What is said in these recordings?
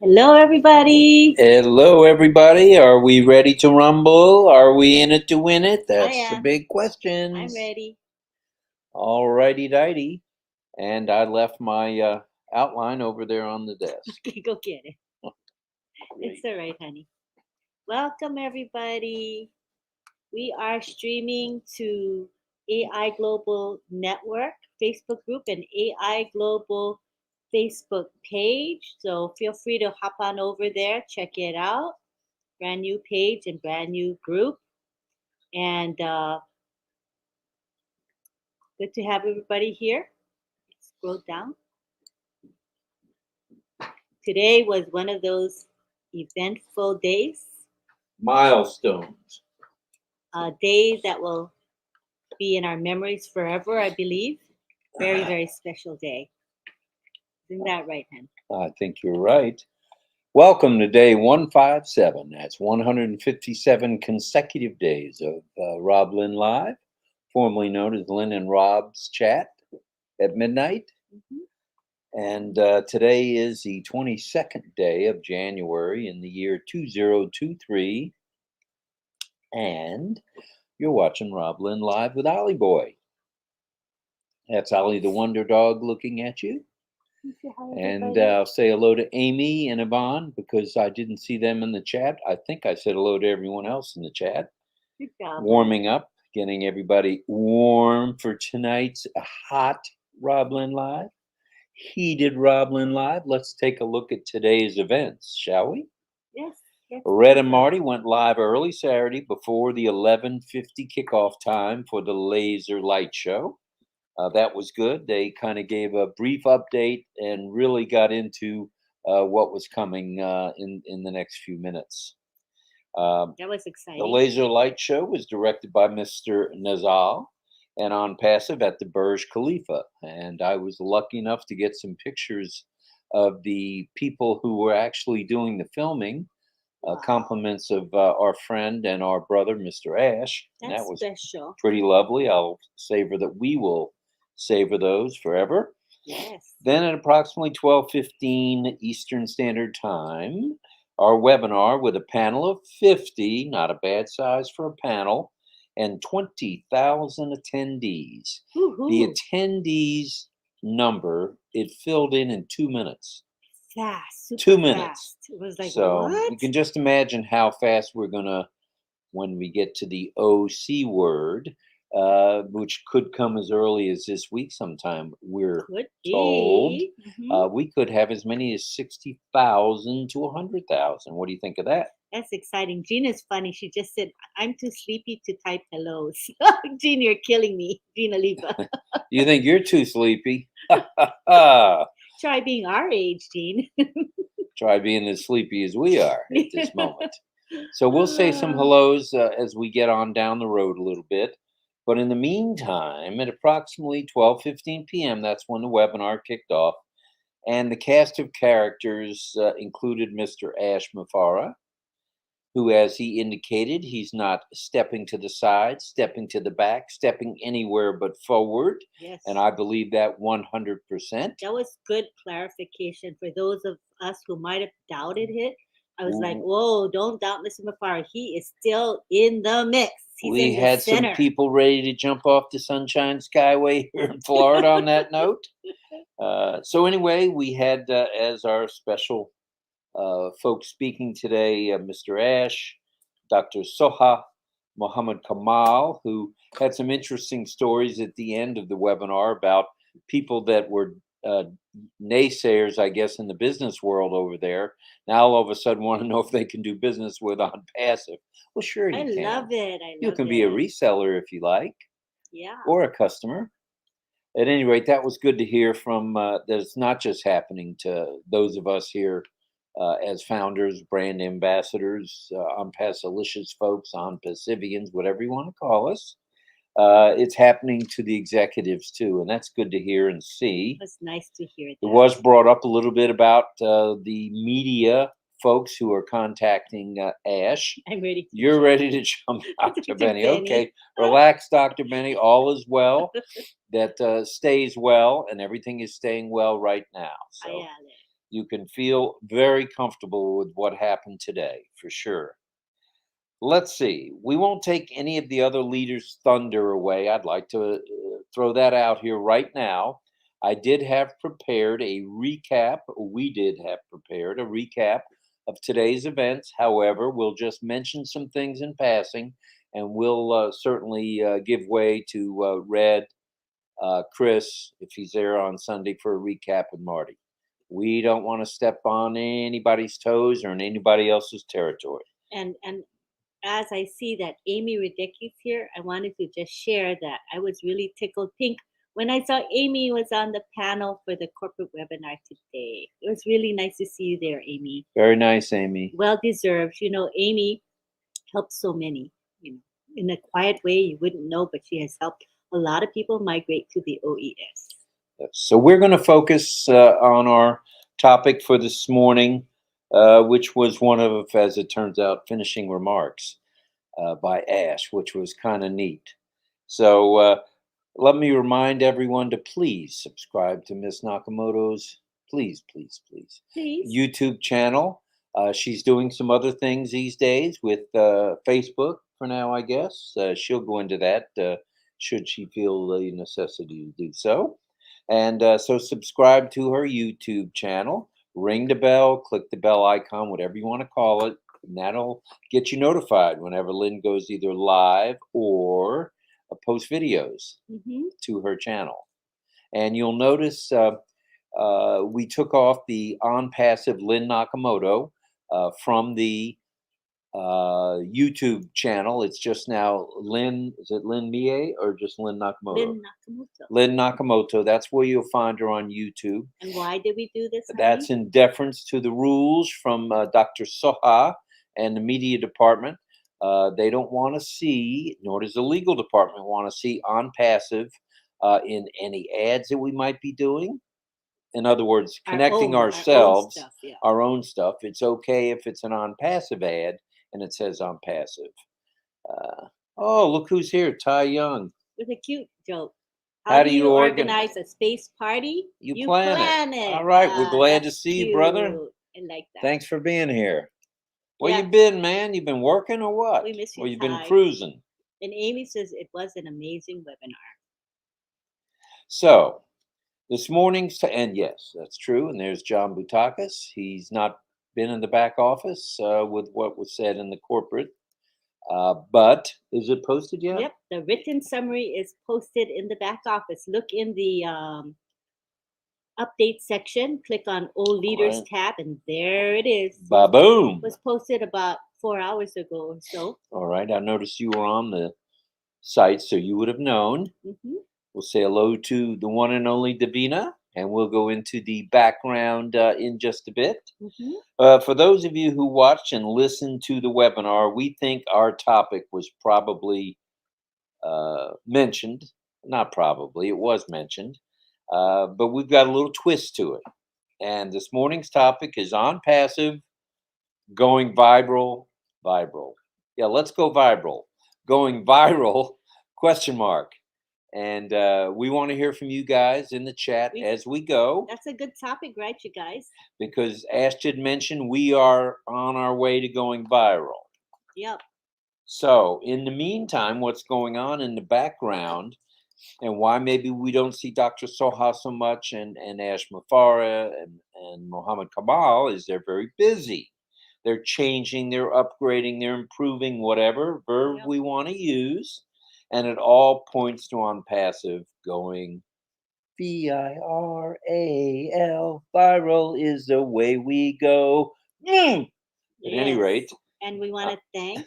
Hello, everybody. Hello, everybody. Are we ready to rumble? Are we in it to win it? That's the am. big question. I'm ready. All righty, dighty. And I left my outline over there on the desk. Okay, go get it. Great. It's all right, honey. Welcome, everybody. We are streaming to AI Global Network Facebook group and AI Global Facebook page. So feel free to hop on over there, check it out. Brand new page and brand new group. And good to have everybody here. Scroll down. Today was one of those eventful days. Milestones. Days that will be in our memories forever, I believe. Very, very special day. Isn't that right, Hen? I think you're right. Welcome to day 157. That's 157 consecutive days of RobLynn Live, formerly known as Lynn and Rob's Chat at midnight. And today is the 22nd day of January in the year 2023. And you're watching RobLynn Live with Ollie Boy. That's Ollie the Wonder Dog looking at you. And I'll say hello to Amy and Yvonne because I didn't see them in the chat. I think I said hello to everyone else in the chat. Good job. Warming up, getting everybody warm for tonight's hot RobLynn Live. Heated RobLynn Live. Let's take a look at today's events, shall we? Yes. Red and Marty went live early Saturday before the 11:50 kickoff time for the laser light show. That was good. They kind of gave a brief update and really got into what was coming in the next few minutes. That was exciting. The laser light show was directed by Mr. Nazal and Onpassive at the Burj Khalifa. And I was lucky enough to get some pictures of the people who were actually doing the filming. Compliments of our friend and our brother, Mr. Ash. That's and that was special. pretty lovely. I'll savor that. We will savor those forever. Yes. Then at approximately 12:15 Eastern Standard Time, our webinar with a panel of 50, not a bad size for a panel, and 20,000 attendees. Woo-hoo. The attendees number, it filled in 2 minutes. Fast. 2 minutes. Fast. It was like, so what? you can just imagine how fast we're gonna when we get to the OC word, which could come as early as this week sometime. We're told we could have as many as 60,000 to 100,000. What do you think of that? That's exciting. Gina's funny. She just said, "I'm too sleepy to type hellos." Gina, you're killing me, Gina Leva. You think you're too sleepy? Try being our age, Gene. Try being as sleepy as we are at this moment. So we'll say some hellos as we get on down the road a little bit. But in the meantime, at approximately 12:15 p.m., that's when the webinar kicked off. And the cast of characters included Mr. Ash Mufareh, who, as he indicated, he's not stepping to the side, stepping to the back, stepping anywhere but forward. Yes. And I believe that 100%. That was good clarification for those of us who might have doubted it. I was like, whoa, don't doubt Mr. Mufareh. He is still in the mix. We had some people ready to jump off the Sunshine Skyway here in Florida on that note. So anyway, we had as our special folks speaking today, Mr. Ash, Dr. Soha Muhammad Kamal, who had some interesting stories at the end of the webinar about people that were naysayers, I guess, in the business world over there. Now all of a sudden want to know if they can do business with Onpassive. Well, sure you can. I love it. You can be a reseller if you like. Yeah. Or a customer. At any rate, that was good to hear from that it's not just happening to those of us here as founders, brand ambassadors, Onpassilicious folks, Onpassivians, whatever you want to call us. It's happening to the executives too, and that's good to hear and see. It's nice to hear that. It was brought up a little bit about the media folks who are contacting Ash. I'm ready. You're ready to jump, Dr. Benny. Okay, relax, Dr. Benny. All is well. That stays well, and everything is staying well right now. So you can feel very comfortable with what happened today, for sure. Let's see. We won't take any of the other leaders' thunder away. I'd like to throw that out here right now. I did have prepared a recap. We did have prepared a recap of today's events. However, we'll just mention some things in passing, and we'll certainly give way to Red, Chris, if he's there on Sunday for a recap, and Marty. We don't want to step on anybody's toes or in anybody else's territory. And as I see that Amy Radicki's here, I wanted to just share that I was really tickled pink when I saw Amy was on the panel for the corporate webinar today. It was really nice to see you there, Amy. Very nice, Amy. Well deserved. You know, Amy helped so many, you know, in a quiet way you wouldn't know, but she has helped a lot of people migrate to the OES. So we're going to focus on our topic for this morning, which was one of, as it turns out, finishing remarks by Ash, which was kind of neat. So let me remind everyone to please subscribe to Miss Nakamoto's, please, YouTube channel. She's doing some other things these days with Facebook for now, I guess. She'll go into that should she feel the necessity to do so. And so subscribe to her YouTube channel, ring the bell, click the bell icon, whatever you want to call it, and that'll get you notified whenever Lynn goes either live or post videos to her channel. And you'll notice we took off the Onpassive Lynn Nakamoto from the YouTube channel. It's just now Lynn, is it Lynn Mie or just Lynn Nakamoto? Lynn Nakamoto. Lynn Nakamoto. That's where you'll find her on YouTube. And why did we do this? That's in deference to the rules from Dr. Soha and the media department. They don't want to see, nor does the legal department want to see Onpassive in any ads that we might be doing. In other words, connecting ourselves, our own stuff. It's okay if it's an Onpassive ad and it says Onpassive. Oh, look who's here, Ty Young. With a cute joke. How do you organize a space party? You plan it. All right, we're glad to see you, brother. I like that. Thanks for being here. Where you been, man? You been working or what? We miss you, or you been cruising? And Amy says it was an amazing webinar. So, this morning's, and yes, that's true. And there's John Boutakis. He's not been in the back office with what was said in the corporate. But is it posted yet? Yep, the written summary is posted in the back office. Look in the update section, click on Old Leaders tab, and there it is. Ba-boom! It was posted about 4 hours ago or so. All right, I noticed you were on the site, so you would have known. We'll say hello to the one and only Davina, and we'll go into the background in just a bit. For those of you who watched and listened to the webinar, we think our topic was probably mentioned. Not probably, it was mentioned. But we've got a little twist to it. And this morning's topic is Onpassive, going viral. Yeah, let's go viral. Going viral, question mark. And we want to hear from you guys in the chat as we go. That's a good topic, right, you guys? Because Ash did mention we are on our way to going viral. Yep. So in the meantime, what's going on in the background and why maybe we don't see Dr. Soha so much and Ash Mufareh and Mohammed Kamal is they're very busy. They're changing, they're upgrading, they're improving, whatever verb we want to use. And it all points to Onpassive going viral. Viral is the way we go. At any rate. And we want to thank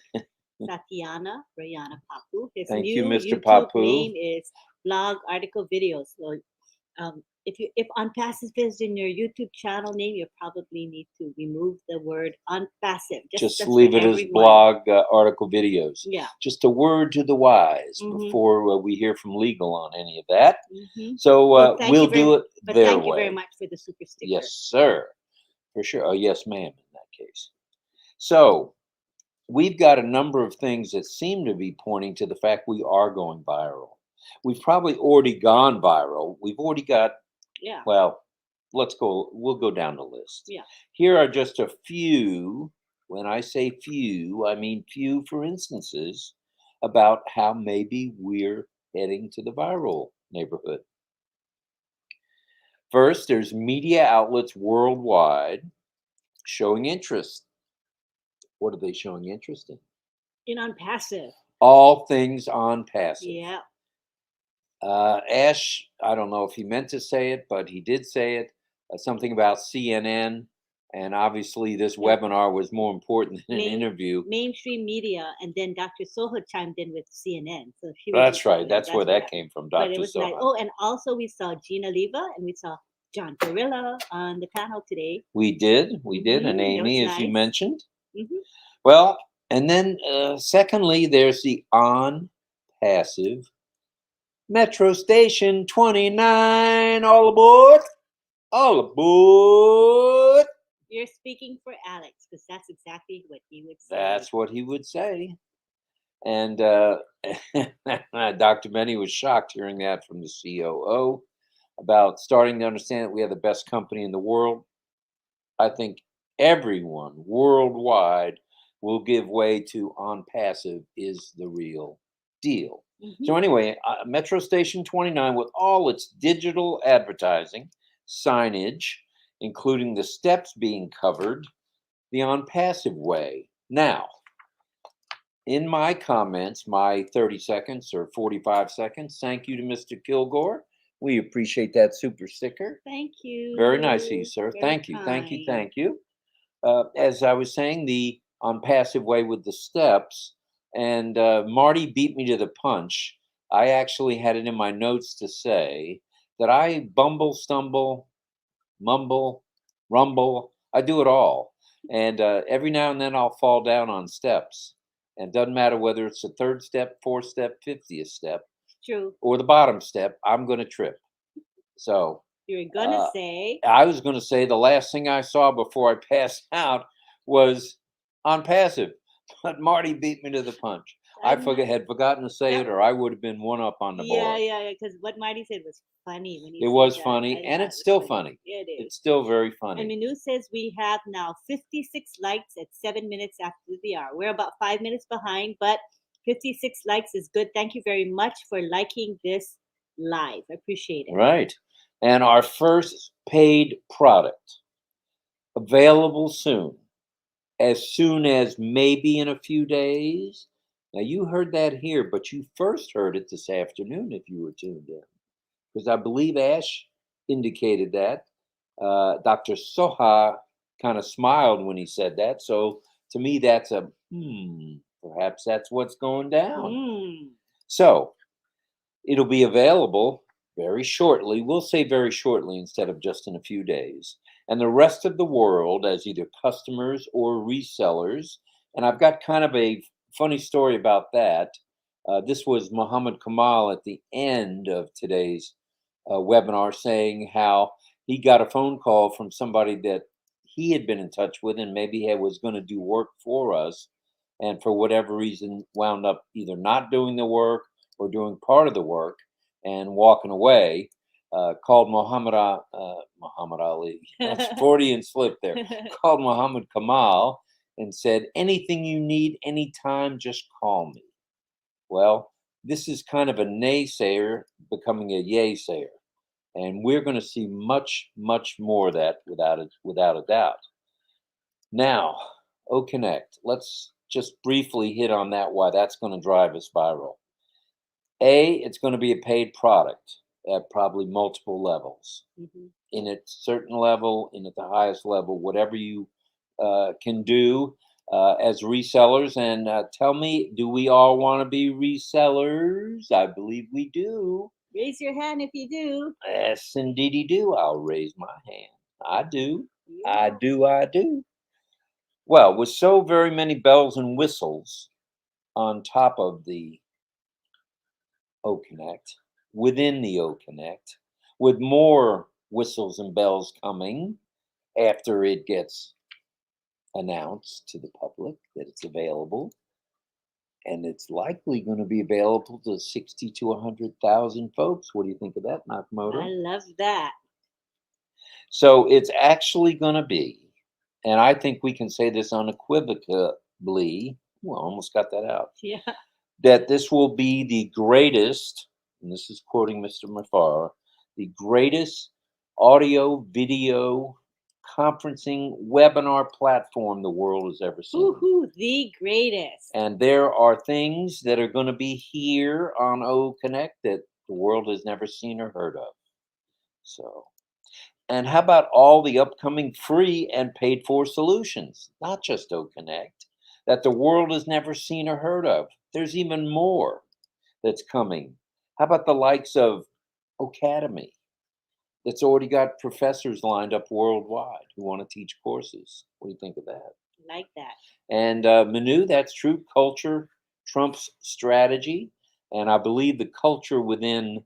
Satyana Rayana Papu. His thank new you, Mr. YouTube Papu. name is Blog Article Videos. So if Onpassive is in your YouTube channel name, you probably need to remove the word Onpassive. Just leave it as blog article videos. Yeah. Just a word to the wise before we hear from legal on any of that. So we'll do it their way. Thank you very much for the super sticker. Yes, sir. For sure. Oh, yes, ma'am, in that case. So we've got a number of things that seem to be pointing to the fact we are going viral. We've probably already gone viral. We've already got, well, we'll go down the list. Yeah. Here are just a few. When I say few, I mean few for instances about how maybe we're heading to the viral neighborhood. First, there's media outlets worldwide showing interest. What are they showing interest in? In Onpassive. All things Onpassive. Yeah. Ash, I don't know if he meant to say it, but he did say it. Something about CNN. And obviously, this webinar was more important than an interview. Mainstream media, and then Dr. Soha chimed in with CNN. So she. That's right. That's where that came from, Dr. But it was Soha. nice. Oh, and also we saw Gina Leva, and we saw John Carrillo on the panel today. We did, and Amy, as you mentioned. Well, and then secondly, there's the Onpassive Metro Station 29. All aboard! All aboard! You're speaking for Alex, because that's exactly what he would say. That's what he would say. And Dr. Benny was shocked hearing that from the COO about starting to understand that we have the best company in the world. I think everyone worldwide will give way to Onpassive is the real deal. So anyway, Metro Station 29, with all its digital advertising, signage, including the steps being covered, the Onpassive way. Now, in my comments, my 30 seconds or 45 seconds, thank you to Mr. Kilgore. We appreciate that super sticker. Thank you. Very nice of you, sir. Very thank you, kind. thank you, thank you. As I was saying, the Onpassive way with the steps, and Marty beat me to the punch. I actually had it in my notes to say that I bumble, stumble, mumble, rumble. I do it all. And every now and then I'll fall down on steps. And it doesn't matter whether it's the third step, fourth step, 50th step, True, or the bottom step, I'm going to trip. So you're going to say? I was going to say the last thing I saw before I passed out was Onpassive, but Marty beat me to the punch. I had forgotten to say it, or I would have been one up on the board. Yeah, because what Marty said was funny. When he it was funny, and it's still funny. Yeah, it is. It's still very funny. And Manu says we have now 56 likes at 7 minutes after the hour. We're about 5 minutes behind, but 56 likes is good. Thank you very much for liking this live. I appreciate it. Right. And our first paid product available soon as maybe in a few days. Now, you heard that here, but you first heard it this afternoon if you were tuned in, because I believe Ash indicated that. Dr. Soha kind of smiled when he said that. So to me, that's a perhaps that's what's going down. So it'll be available very shortly. We'll say very shortly instead of just in a few days. And the rest of the world as either customers or resellers. And I've got kind of a funny story about that. This was Muhammad Kamal at the end of today's webinar saying how he got a phone call from somebody that he had been in touch with and maybe he was going to do work for us. And for whatever reason, wound up either not doing the work or doing part of the work and walking away. Called Muhammad Ali. That's Freudian slip there. Called Muhammad Kamal and said, anything you need, anytime, just call me. Well, this is kind of a naysayer becoming a yay-sayer. And we're going to see much, much more of that without a doubt. Now, OConnect. Let's just briefly hit on that, why that's going to drive us viral. It's going to be a paid product at probably multiple levels. In a certain level, at the highest level, whatever you can do as resellers. And tell me, do we all want to be resellers? I believe we do. Raise your hand if you do. Yes, indeedy do. I'll raise my hand. I do. Yeah. I do. Well, with so very many bells and whistles on top of the OConnect, within the OConnect, with more whistles and bells coming after it gets announced to the public that it's available. And it's likely going to be available to 60 to 100,000 folks. What do you think of that, Nakamoto? I love that. So it's actually going to be, and I think we can say this unequivocally. Well, almost got that out. Yeah. That this will be the greatest, and this is quoting Mr. Mufareh, the greatest audio video conferencing webinar platform the world has ever seen. Woohoo, the greatest. And there are things that are going to be here on O Connect that the world has never seen or heard of. So, and how about all the upcoming free and paid for solutions, not just O Connect, that the world has never seen or heard of? There's even more that's coming. How about the likes of Academy, that's already got professors lined up worldwide who want to teach courses? What do you think of that? Like that. And Manu, that's true. Culture trumps strategy. And I believe the culture within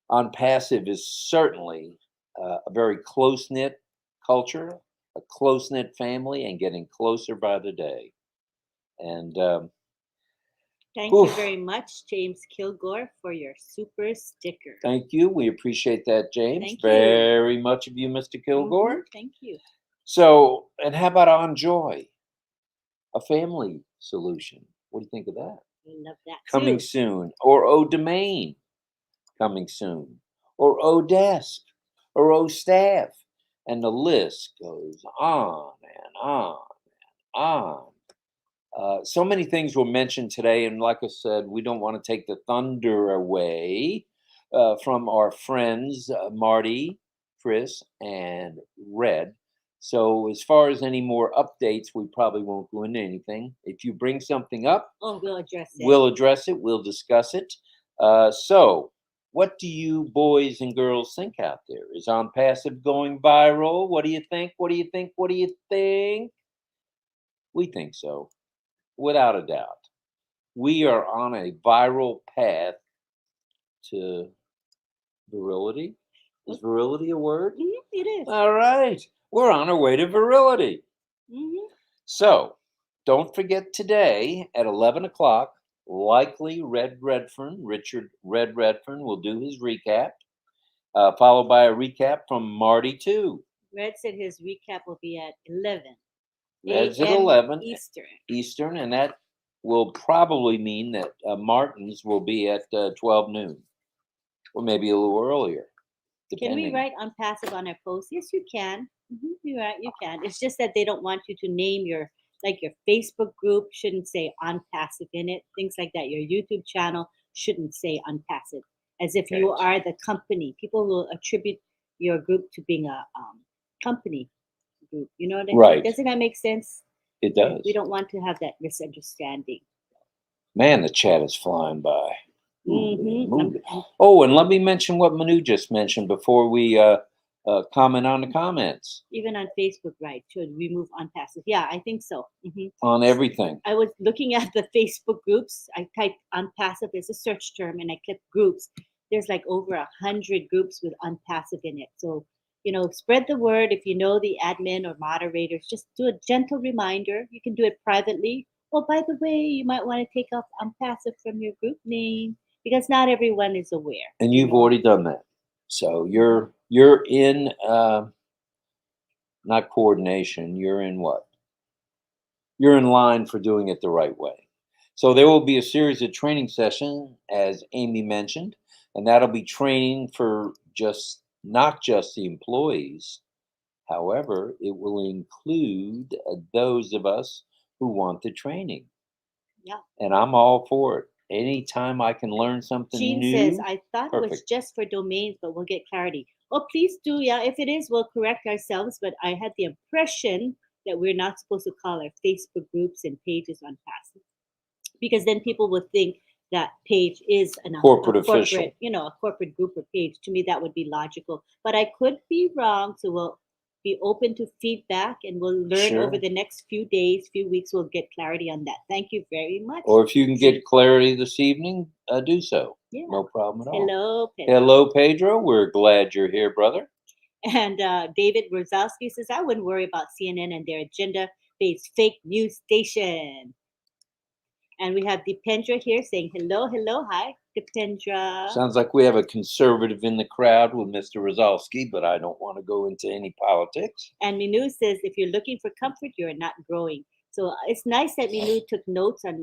Onpassive is certainly a very close knit culture, a close knit family, and getting closer by the day. And thank you very much, James Kilgore, for your super sticker. Thank you. We appreciate that, James. Thank very you. much of you, Mr. Kilgore. Mm-hmm. Thank you. So, and how about Enjoy, a family solution? What do you think of that? I love that. Coming soon. Or O Domain, coming soon. Or O Desk, or O Staff. And the list goes on and on and on. So many things were mentioned today, and like I said, we don't want to take the thunder away from our friends Marty, Chris, and Red. So as far as any more updates, we probably won't go into anything. If you bring something up, we'll address it. We'll address it. We'll discuss it. So, what do you boys and girls think out there? Is Onpassive going viral? What do you think? What do you think? What do you think? We think so, without a doubt. We are on a viral path to virility. Is virility a word? Mm-hmm, it is. All right. We're on our way to virility. Mm-hmm. So, don't forget today at 11 o'clock, likely Richard Redfern will do his recap, followed by a recap from Marty too. Red said his recap will be at 11. Red's at 11 Eastern, and that will probably mean that Martin's will be at 12 noon, or maybe a little earlier. Depending. Can we write Onpassive on our post? Yes, you can. Mm-hmm, you're right, you can. It's just that they don't want you to name your Facebook group shouldn't say Onpassive in it. Things like that. Your YouTube channel shouldn't say Onpassive, as if you are the company. People will attribute your group to being a company group. You know what I mean? Right. Doesn't that make sense? It does. We don't want to have that misunderstanding. Man, the chat is flying by. Mm-hmm. Oh, and let me mention what Manu just mentioned before we comment on the comments. Even on Facebook, right? Should remove Onpassive? Yeah, I think so. Mm-hmm. On everything. I was looking at the Facebook groups. I typed Onpassive as a search term, and I clicked groups. There's like over 100 groups with Onpassive in it. So, spread the word. If you know the admin or moderators, just do a gentle reminder. You can do it privately. Oh, by the way, you might want to take off Onpassive from your group name, because not everyone is aware. And you've already done that. So you're in not coordination, you're in what? You're in line for doing it the right way. So there will be a series of training sessions, as Amy mentioned, and that'll be training for not just the employees. However, it will include those of us who want the training. Yeah. And I'm all for it. Anytime I can learn something Jean new. says, I thought perfect. It was just for domains, but we'll get clarity. Oh, please do. Yeah, if it is, we'll correct ourselves. But I had the impression that we're not supposed to call our Facebook groups and pages Onpassive, because then people would think that page is a corporate official. A corporate group or page. To me, that would be logical. But I could be wrong. So we'll be open to feedback, and we'll learn over the next few days, few weeks. We'll get clarity on that. Thank you very much. Or if you can get clarity this evening, do so. Yeah. No problem at all. Hello, Pedro. Hello, Pedro. We're glad you're here, brother. And David Rosowski says, I wouldn't worry about CNN and their agenda-based fake news station. And we have Dipendra here saying, hello, hi. Dipendra. Sounds like we have a conservative in the crowd with Mr. Rozalski, but I don't want to go into any politics. And Minu says, if you're looking for comfort, you're not growing. So it's nice that Minu took notes on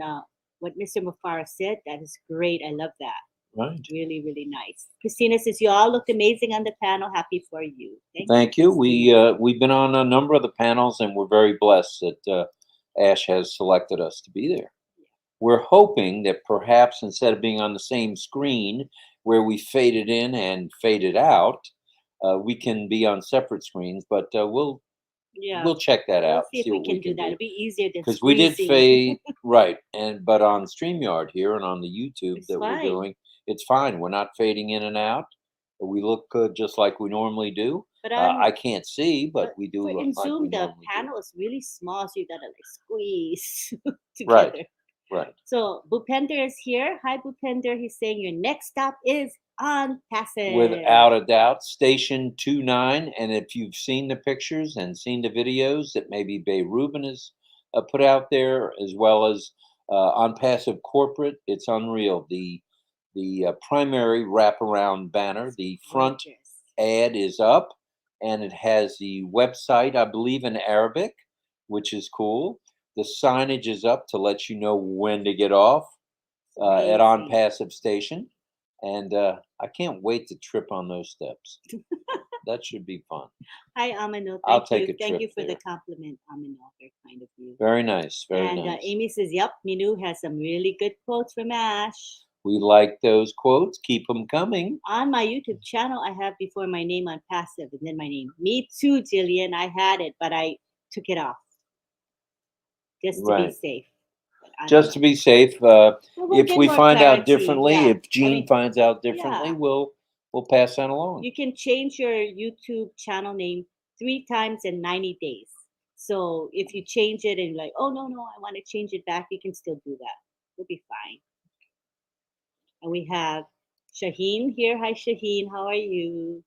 what Mr. Mufareh said. That is great. I love that. Right. Really, really nice. Christina says, you all looked amazing on the panel. Happy for you. Thank you. We've been on a number of the panels, and we're very blessed that Ash has selected us to be there. We're hoping that perhaps instead of being on the same screen where we faded in and faded out, we can be on separate screens, but we'll check that out. See if we can do that. It'll be easier than because we did fade right, but on StreamYard here and on the YouTube It's that fine. we're doing, it's fine. We're not fading in and out. We look just like we normally do. But I can't see, but we do in look like Zoom, we the normally panel is really small, so you gotta like squeeze do. Right. together. Right. So Bhupender is here. Hi, Bhupender. He's saying your next stop is Onpassive. Without a doubt, Station 29. And if you've seen the pictures and seen the videos that maybe Bay Rubin has put out there, as well as Onpassive Corporate, it's unreal. The primary wraparound banner, the front ad is up, and it has the website, I believe, in Arabic, which is cool. The signage is up to let you know when to get off at Onpassive Station. And I can't wait to trip on those steps. That should be fun. Hi, Amino. I'll take a trip Thank you for there. the compliment, Amino. Very kind of you. Very nice. Very and nice. Amy says, yep, Minu has some really good quotes from Ash. We like those quotes. Keep them coming. On my YouTube channel, I have before my name Onpassive and then my name. Me too, Jillian. I had it, but I took it off. Just to be safe. Just to be safe. If we find out differently, if Jean finds out differently, we'll pass that along. You can change your YouTube channel name 3 times in 90 days. So if you change it and you're like, oh, no, I want to change it back, you can still do that. You'll be fine. And we have Shaheen here. Hi, Shaheen. How are you?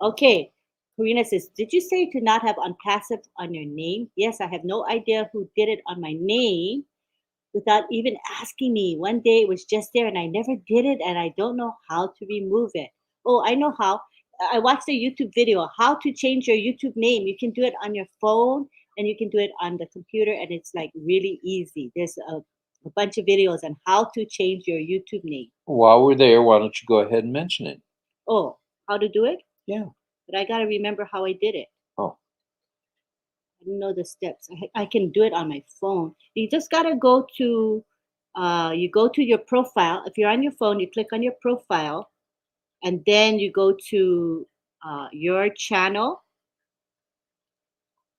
Okay. Karina says, did you say to not have Onpassive on your name? Yes, I have no idea who did it on my name without even asking me. One day it was just there and I never did it and I don't know how to remove it. Oh, I know how. I watched a YouTube video, how to change your YouTube name. You can do it on your phone and you can do it on the computer and it's like really easy. There's a bunch of videos on how to change your YouTube name. While we're there, why don't you go ahead and mention it? Oh, how to do it? Yeah. But I got to remember how I did it. Oh. I don't know the steps. I can do it on my phone. You just got to go to, your profile. If you're on your phone, you click on your profile and then you go to your channel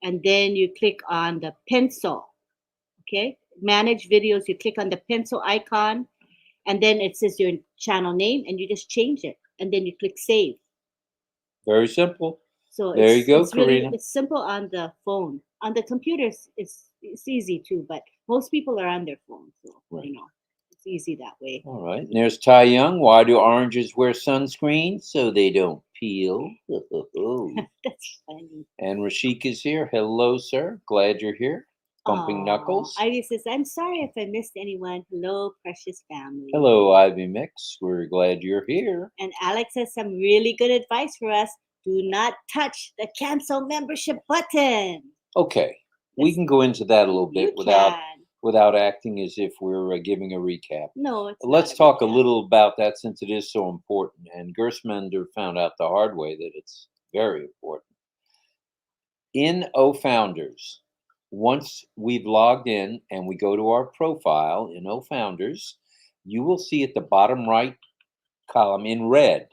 and then you click on the pencil. Okay. Manage videos. You click on the pencil icon and then it says your channel name and you just change it and then you click save. Very simple. So there you go, it's Karina. Really, it's simple on the phone. On the computers, it's easy too, but most people are on their phone, so it's easy that way. All right. And there's Ty Young. Why do oranges wear sunscreen? So they don't peel. That's funny. And Rashik is here. Hello, sir. Glad you're here. Bumping Knuckles. Ivy says, I'm sorry if I missed anyone. Hello, precious family. Hello, Ivy Mix. We're glad you're here. And Alex has some really good advice for us. Do not touch the cancel membership button. Okay. We can go into that a little bit without acting as if we're giving a recap. No, let's talk a little about that since it is so important. And Gersmender found out the hard way that it's very important. In OFounders, once we've logged in and we go to our profile in OFounders, you will see at the bottom right column in red,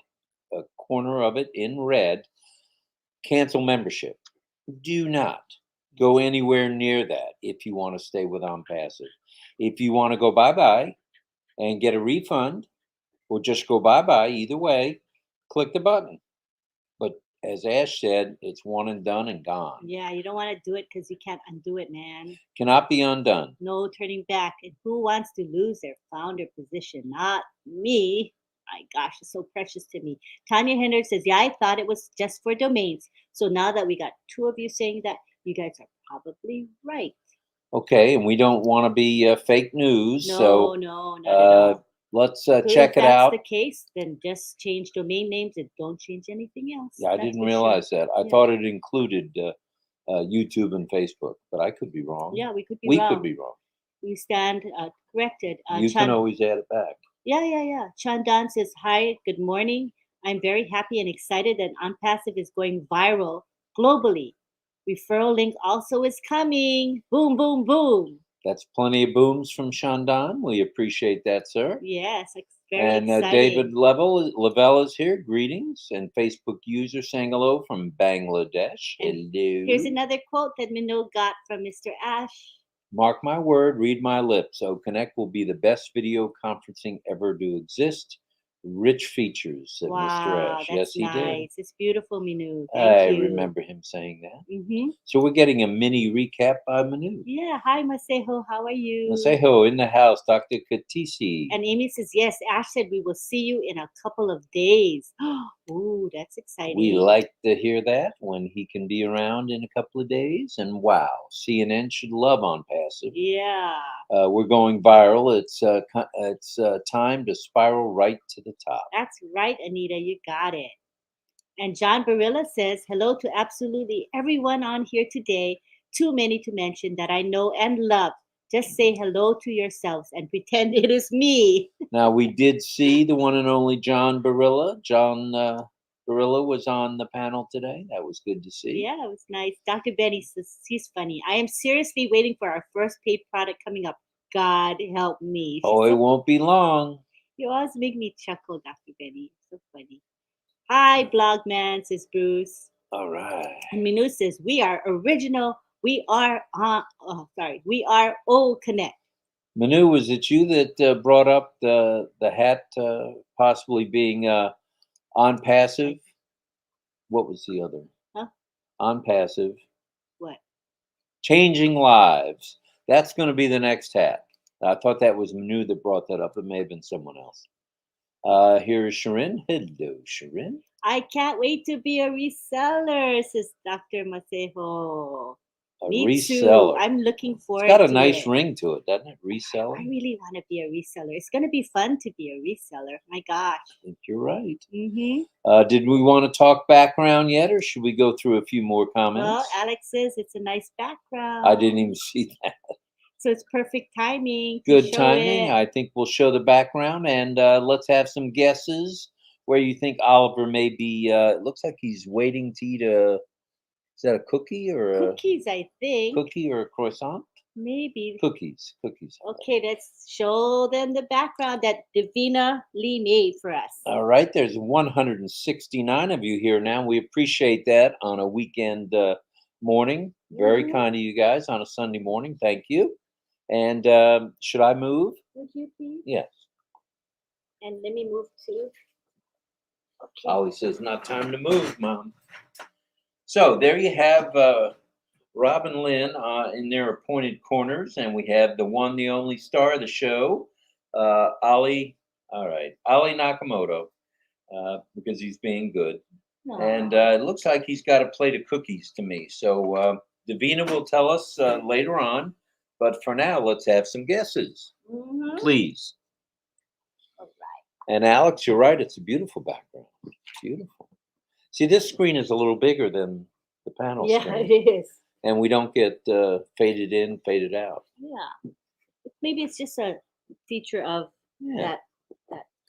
a corner of it in red, cancel membership. Do not go anywhere near that if you want to stay with Onpassive. If you want to go bye-bye and get a refund, or just go bye-bye, either way, click the button. But as Ash said, it's one and done and gone. Yeah, you don't want to do it because you can't undo it, man. Cannot be undone. No turning back. And who wants to lose their founder position? Not me. My gosh, it's so precious to me. Tanya Henry says, yeah, I thought it was just for domains. So now that we got 2 of you saying that, you guys are probably right. Okay, and we don't want to be fake news. No, not at all. let's So check if it that's out. the case, then just change domain names and don't change anything else. Yeah, I That's didn't for realize that. I Yeah. thought it included YouTube and Facebook, but I could be wrong. Yeah, we could be We wrong. could be wrong. We stand corrected. You can always add it back. Yeah. Chandan says, hi, good morning. I'm very happy and excited that Onpassive is going viral globally. Referral link also is coming. Boom, boom, boom. That's plenty of booms from Shandan. We appreciate that, sir. Yes, it's very And exciting. David Lavelle is here. Greetings. And Facebook user saying hello from Bangladesh. And hello. Here's another quote that Minot got from Mr. Ash. Mark my word, read my lips. Connect will be the best video conferencing ever to exist. Rich features, said Mr. Ash. That's Yes, he did. nice. It's beautiful, Minu. I Thank you. remember him saying that. Mm-hmm. So we're getting a mini recap by Manu. Yeah. Hi, Masejo. How are you? Masejo in the house, Dr. Katisi. And Amy says, yes, Ash said we will see you in a couple of days. Ooh, that's exciting. We like to hear that when he can be around in a couple of days. And wow, CNN should love Onpassive. Yeah. We're going viral. It's time to spiral right to the top. That's right, Anita. You got it. And John Barilla says, hello to absolutely everyone on here today. Too many to mention that I know and love. Just say hello to yourselves and pretend it is me. Now, we did see the one and only John Barilla. John Barilla was on the panel today. That was good to see. Yeah, it was nice. Dr. Benny says, he's funny. I am seriously waiting for our first paid product coming up. God help me. Oh, it won't be long. You always make me chuckle, Dr. Benny. So funny. Hi, Blogman, says Bruce. All right. And Minu says, we are original. We are we are O Connect. Manu, was it you that brought up the hat possibly being Onpassive? What was the other? Huh? Onpassive. What? Changing lives. That's going to be the next hat. I thought that was Manu that brought that up. It may have been someone else. Here is Sharin. Hello, Sharin. I can't wait to be a reseller, says Dr. Masejo. Me reseller. too. I'm looking forward to it. It's got a nice ring to it, doesn't it? Reseller. I really want to be a reseller. It's going to be fun to be a reseller. My gosh. I think you're right. Mm-hmm. Did we want to talk background yet, or should we go through a few more comments? Well, Alex says it's a nice background. I didn't even see that. So it's perfect timing. Good timing. I think we'll show the background, and let's have some guesses where you think Oliver may be. It looks like he's waiting to eat a. Is that a cookie or cookies? I think cookie or a croissant. Maybe cookies. Okay, let's show them the background that Davina Lee made for us. All right, there's 169 of you here now. We appreciate that on a weekend morning. Very kind of you guys on a Sunday morning. Thank you. And should I move? Would you please? Yes. And let me move too. Okay. Ollie says, not time to move, Mom. So there you have RobLynn in their appointed corners, and we have the one, the only star of the show, Ollie. All right, Ollie Nakamoto, because he's being good. Aww. And it looks like he's got a plate of cookies to me. So Davina will tell us later on, but for now, let's have some guesses, please. All right. And Alex, you're right. It's a beautiful background. Beautiful. See, this screen is a little bigger than the panel screen. Yeah, it is. And we don't get faded in, faded out. Yeah. Maybe it's just a feature of that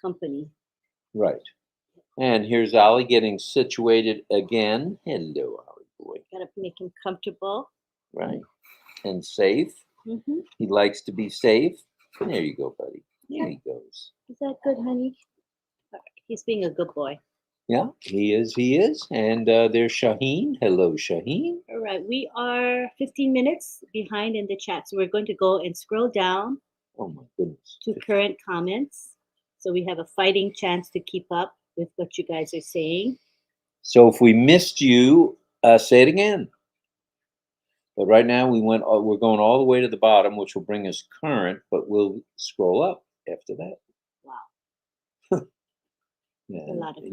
company. Right. And here's Ollie getting situated again. Hello, Ollie boy. Gotta make him comfortable. Right. And safe. He likes to be safe. There you go, buddy. There he goes. Is that good, honey? He's being a good boy. Yeah, he is. And there's Shaheen. Hello, Shaheen. All right, we are 15 minutes behind in the chat. So we're going to go and scroll down. Oh my goodness. To current comments. So we have a fighting chance to keep up with what you guys are saying. So if we missed you, say it again. But right now we're going all the way to the bottom, which will bring us current, but we'll scroll up after that. Wow. Yeah, a lot of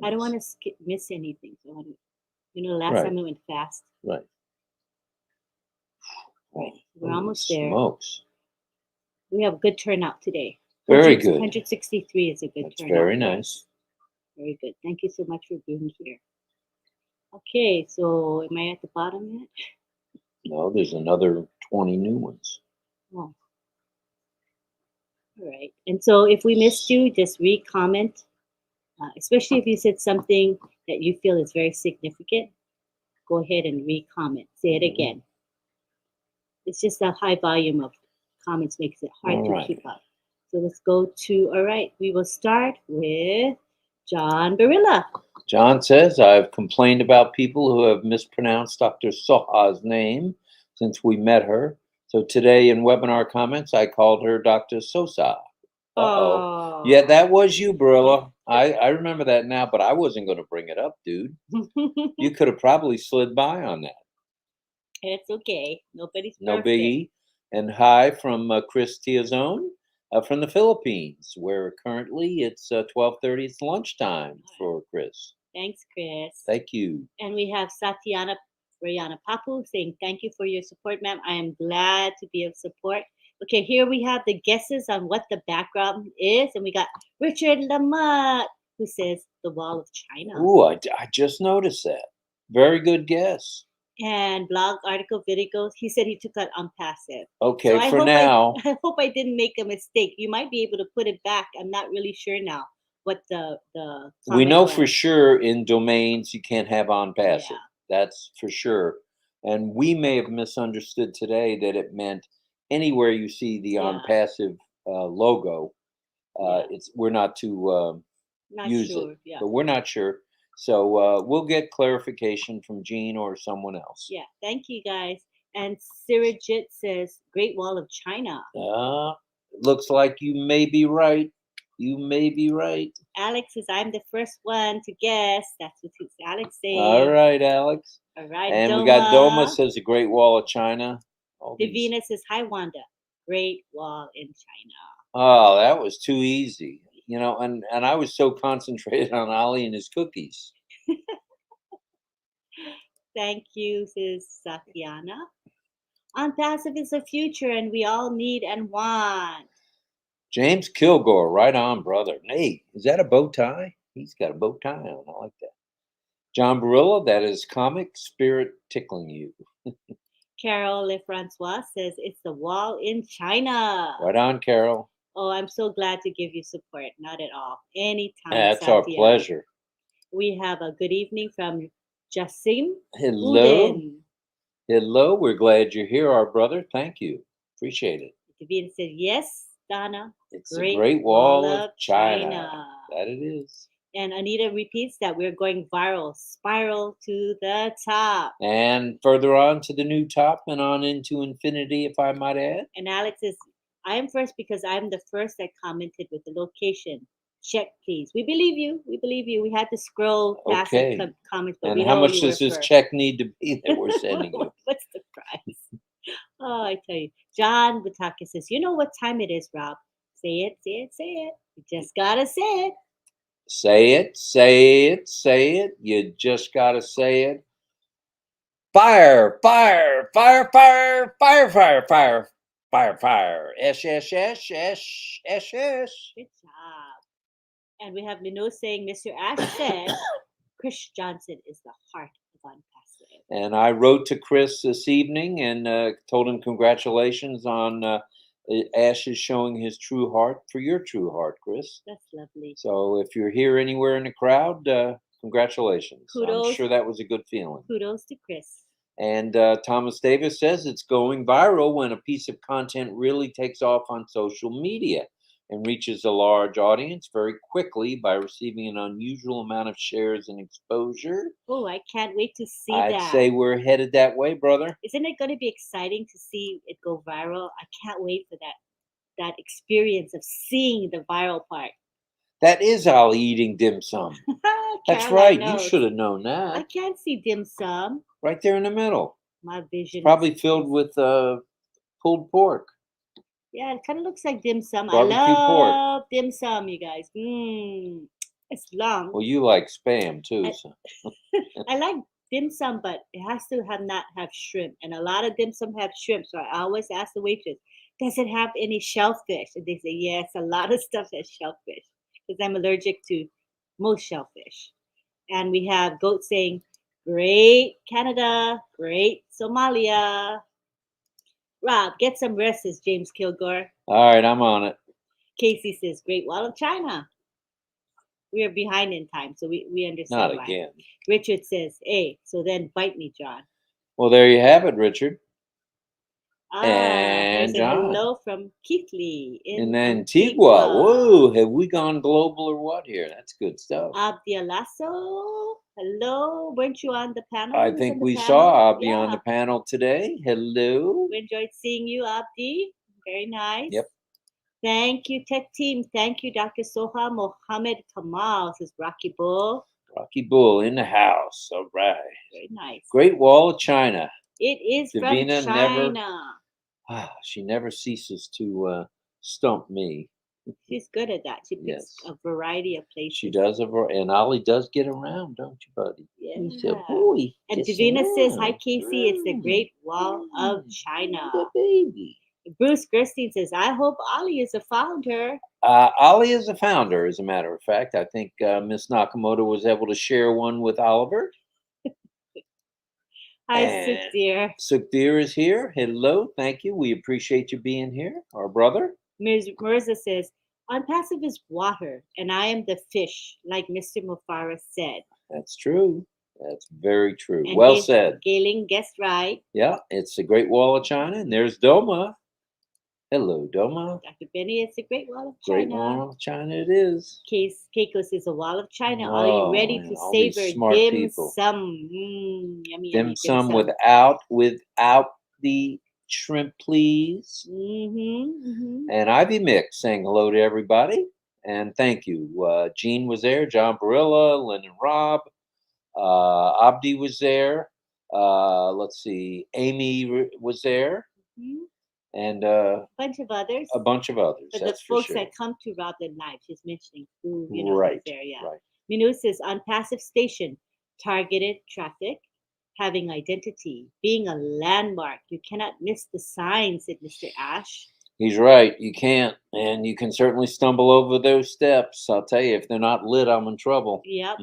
I don't want to miss anything. So last time we went fast. Right. Right. We're almost there. Smokes. We have good turnout today. Very good. 163 is a good That's turnout. very nice. Very good. Thank you so much for being here. Okay, so am I at the bottom yet? No, there's another 20 new ones. Oh. All right. And so if we missed you, just re-comment, especially if you said something that you feel is very significant. Go ahead and re-comment. Say it again. It's just a high volume of comments makes it hard to keep up. So let's go to, all right, we will start with John Barilla. John says, I've complained about people who have mispronounced Dr. Soha's name since we met her. So today in webinar comments, I called her Dr. Sosa. Uh-oh. Yeah, that was you, Barilla. I remember that now, but I wasn't going to bring it up, dude. You could have probably slid by on that. It's okay. Nobody's perfect. No biggie. And hi from Chris Tiazone from the Philippines, where currently it's 12:30. It's lunchtime for Chris. Thanks, Chris. Thank you. And we have Satyana Rayana Papu saying, thank you for your support, ma'am. I am glad to be of support. Okay, here we have the guesses on what the background is. And we got Richard Lamotte, who says the Wall of China. Ooh, I just noticed that. Very good guess. And blog article videos, he said he took out Onpassive. Okay, so for now. I hope I didn't make a mistake. You might be able to put it back. I'm not really sure now what the we know was. For sure in domains you can't have Onpassive. Yeah. That's for sure. And we may have misunderstood today that it meant anywhere you see the Onpassive logo, we're not to use it. Yeah. But we're not sure. So we'll get clarification from Jean or someone else. Yeah, thank you guys. And Sirajit says, Great Wall of China. Looks like you may be right. You may be right. Alex says, I'm the first one to guess. That's what Alex saying. All right, Alex. All right, and Doma. We got Doma says the Great Wall of China. Davina says, Hi, Wanda. Great Wall in China. Oh, that was too easy. You know, and I was so concentrated on Ali and his cookies. Thank you, says Satyana. Onpassive is the future, and we all need and want. James Kilgore, right on, brother. Nate, is that a bow tie? He's got a bow tie on. I like that. John Barilla, that is comic spirit tickling you. Carol LeFrancois says it's the wall in China. Right on, Carol. Oh, I'm so glad to give you support. Not at all. Anytime. That's Satya. Our pleasure. We have a good evening from Jasim. Hello. Uden. Hello. We're glad you're here, our brother. Thank you. Appreciate it. Davina said, yes, Donna. It's a great wall of China. That it is. And Anita repeats that we're going viral, spiral to the top. And further on to the new top and on into infinity, if I might add. And Alex says, I am first because I'm the first that commented with the location. Check, please. We believe you. We believe you. We had to scroll past the comments. But and how much does this check need to be that we're sending you? What's the price? Oh, I tell you. John Butaka says, you know what time it is, Rob? Say it, say it, say it. You just got to say it. Say it, say it, say it. You just got to say it. Fire, fire, fire, fire, fire, fire, fire, fire, fire. S, S, S, S, S, S. Good job. And we have Minot saying, Mr. Ash said, Chris Johnson is the heart of Onpassive. And I wrote to Chris this evening and told him congratulations on Ash is showing his true heart for your true heart, Chris. That's lovely. So if you're here anywhere in the crowd, congratulations. Kudos. I'm sure that was a good feeling. Kudos to Chris. And Thomas Davis says it's going viral when a piece of content really takes off on social media and reaches a large audience very quickly by receiving an unusual amount of shares and exposure. Oh, I can't wait to see that. I'd say we're headed that way, brother. Isn't it going to be exciting to see it go viral? I can't wait for that experience of seeing the viral part. That is Ali eating dim sum. That's right. You should have known that. I can't see dim sum. Right there in the middle. My vision. It's probably filled with pulled pork. Yeah, it kind of looks like dim sum. Barbecue I love pork. Dim sum, you guys. It's long. Well, you like Spam too. So. I like dim sum, but it has to not have shrimp. And a lot of dim sum have shrimp. So I always ask the waitress, does it have any shellfish? And they say, yes, a lot of stuff has shellfish because I'm allergic to most shellfish. And we have Goat saying, great Canada, great Somalia. Rob, get some rest, says James Kilgore. All right, I'm on it. Casey says, Great Wall of China. We are behind in time, so we understand Not why. again. Richard says, hey, so then bite me, John. Well, there you have it, Richard. There's And a John. hello from Keithley in Antigua. Whoa, have we gone global or what here? That's good stuff. Abdi Alasso, hello. Weren't you on the panel? I Who's think on the we panel? saw Abdi on the panel today. Hello. We enjoyed seeing you, Abdi. Very nice. Yep. Thank you, tech team. Thank you, Dr. Soha Mohammed Kamal, says Rocky Bull. Rocky Bull in the house. All right. Very nice. Great Wall of China. It is Davina from China. She never ceases to stump me. She's good at that. She picks a variety of places. She does, and Ollie does get around, don't you, buddy? Yeah. He's a boy. And Davina says, hi, Casey. It's the Great Wall of China. The baby. Bruce Gerstein says, I hope Ollie is a founder. Ollie is a founder, as a matter of fact. I think Miss Nakamoto was able to share one with Oliver. Hi, Sukhdeer. Sukhdeer is here. Hello. Thank you. We appreciate you being here, our brother. Ms. Mirza says, Onpassive is water, and I am the fish, like Mr. Mufareh said. That's true. That's very true. And well said. Galen guessed right. Yeah, it's the Great Wall of China, and there's Doma. Hello, Doma. Dr. Benny, it's the Great Wall of China. Great Wall of China it is. Keiko says the Wall of China. Are you ready to savor dim sum? Yummy, dim sum without the shrimp, please. And Ivy Mix saying hello to everybody. And thank you. Gene was there, John Barilla, Lynn and Rob. Abdi was there. Let's see. Amy was there. And a bunch of others. But the folks that come to RobLynn Live, she's mentioning who right there. Yeah. Right. Minu says Onpassive station, targeted traffic, having identity, being a landmark. You cannot miss the signs, said Mr. Ash. He's right. You can't, and you can certainly stumble over those steps. I'll tell you, if they're not lit, I'm in trouble. Yep.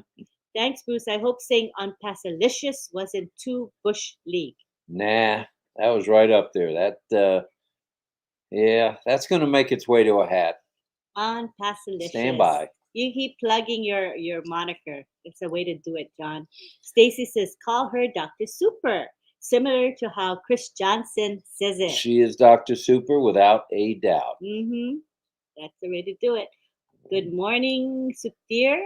Thanks, Bruce. I hope saying Onpassilicious wasn't too Bush League. Nah, that was right up there. Yeah, that's going to make its way to a hat. Onpassilicious. Stand by. You keep plugging your moniker. It's a way to do it, John. Stacy says, call her Dr. Super, similar to how Chris Johnson says it. She is Dr. Super without a doubt. That's the way to do it. Good morning, Sukhdeer.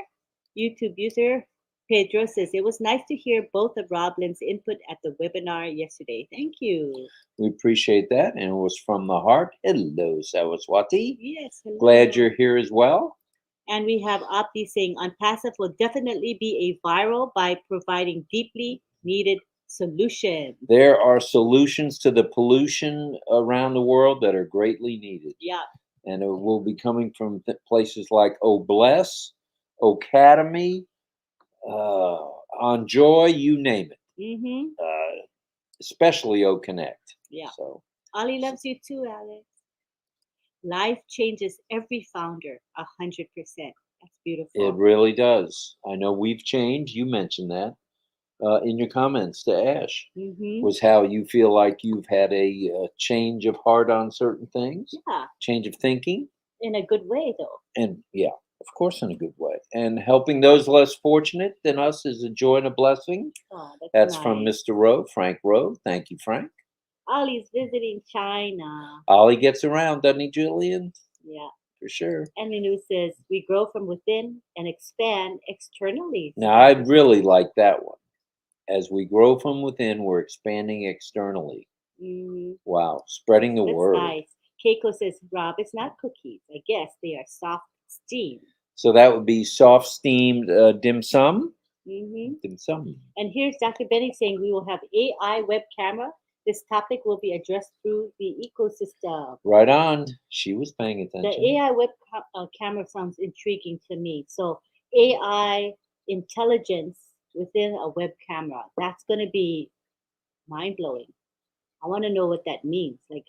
YouTube user Pedro says, it was nice to hear both of RobLynn's input at the webinar yesterday. Thank you. We appreciate that. And it was from the heart. Hello, Saraswati. Yes, hello. Glad you're here as well. And we have Opti saying, Onpassive will definitely be a viral by providing deeply needed solutions. There are solutions to the pollution around the world that are greatly needed. Yeah. And it will be coming from places like Bless, Academy, On Joy, you name it. Especially Connect. Yeah. So Ollie loves you too, Alex. Life changes every founder 100%. That's beautiful. It really does. I know we've changed. You mentioned that in your comments to Ash. Was how you feel like you've had a change of heart on certain things. Yeah. Change of thinking. In a good way, though. And yeah, of course, in a good way. And helping those less fortunate than us is a joy and a blessing. Oh, that's nice. From Mr. Rowe, Frank Rowe. Thank you, Frank. Ollie's visiting China. Ollie gets around, doesn't he, Julian? Yeah. For sure. And Minu says, we grow from within and expand externally. Now, I really like that one. As we grow from within, we're expanding externally. Wow. Spreading the word. Nice. Keiko says, Rob, it's not cookies. I guess they are soft steamed. So that would be soft steamed dim sum. Dim sum. And here's Dr. Benny saying we will have AI web camera. This topic will be addressed through the ecosystem. Right on. She was paying attention. The AI web camera sounds intriguing to me. So AI intelligence within a web camera, that's going to be mind-blowing. I want to know what that means. Like,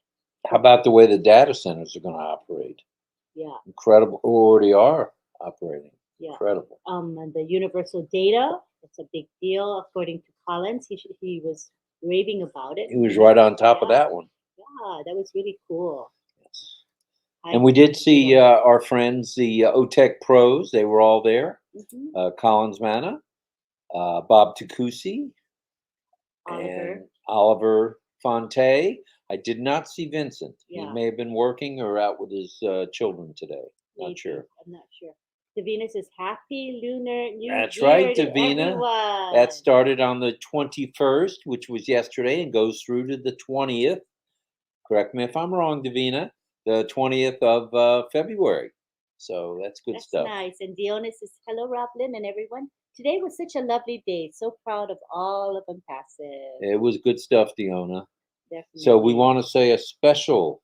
How about the way the data centers are going to operate? Yeah. Incredible. Already are operating. Yeah. Incredible. And the universal data, it's a big deal. According to Collins, he was raving about it. He was right on top of Yeah. that one. Yeah, that was really cool. Yes. And we did see Yeah. our friends, the OTech pros. They were all there. Mhm. Collins Manna, Bob Takusi, Oliver. and Oliver Fonte. I did not see Vincent. He Yeah. may have been working or out with his children today. Not Maybe. sure. I'm not sure. Davina says, Happy Lunar New That's Year right, to Davina. everyone. That started on the 21st, which was yesterday, and goes through to the 20th. Correct me if I'm wrong, Davina. The 20th of February. So that's good stuff. That's nice. And Diona says, Hello, RobLynn and everyone. Today was such a lovely day. So proud of all of Onpassive. It was good stuff, Diona. Definitely. So we want to say a special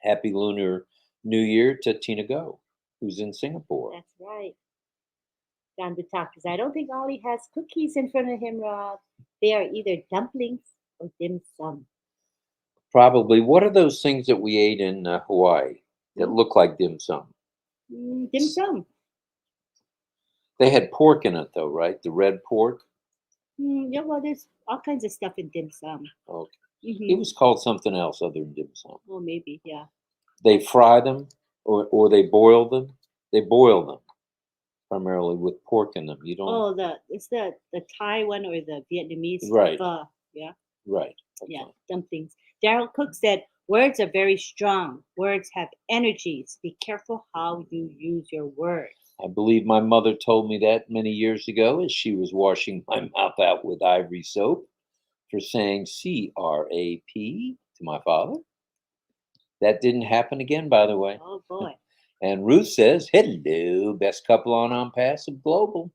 Happy Lunar New Year to Tina Go, who's in Singapore. That's right. Down to talk, because I don't think Ollie has cookies in front of him, Rob. They are either dumplings or dim sum. Probably. What are those things that we ate in Hawaii that look like dim sum? Dim sum. They had pork in it, though, right? The red pork. Yeah, well, there's all kinds of stuff in dim sum. Okay. It was called something else other than dim sum. Oh, maybe, yeah. They fry them, or they boil them. They boil them primarily with pork in them. You don't. Oh, it's the Thai one or the Vietnamese. Right. Yeah. Right. Yeah, Okay. dumplings. Daryl Cook said, words are very strong. Words have energies. Be careful how you use your words. I believe my mother told me that many years ago as she was washing my mouth out with ivory soap for saying CRAP to my father. That didn't happen again, by the way. Oh, boy. And Ruth says, hello, best couple on Onpassive Global.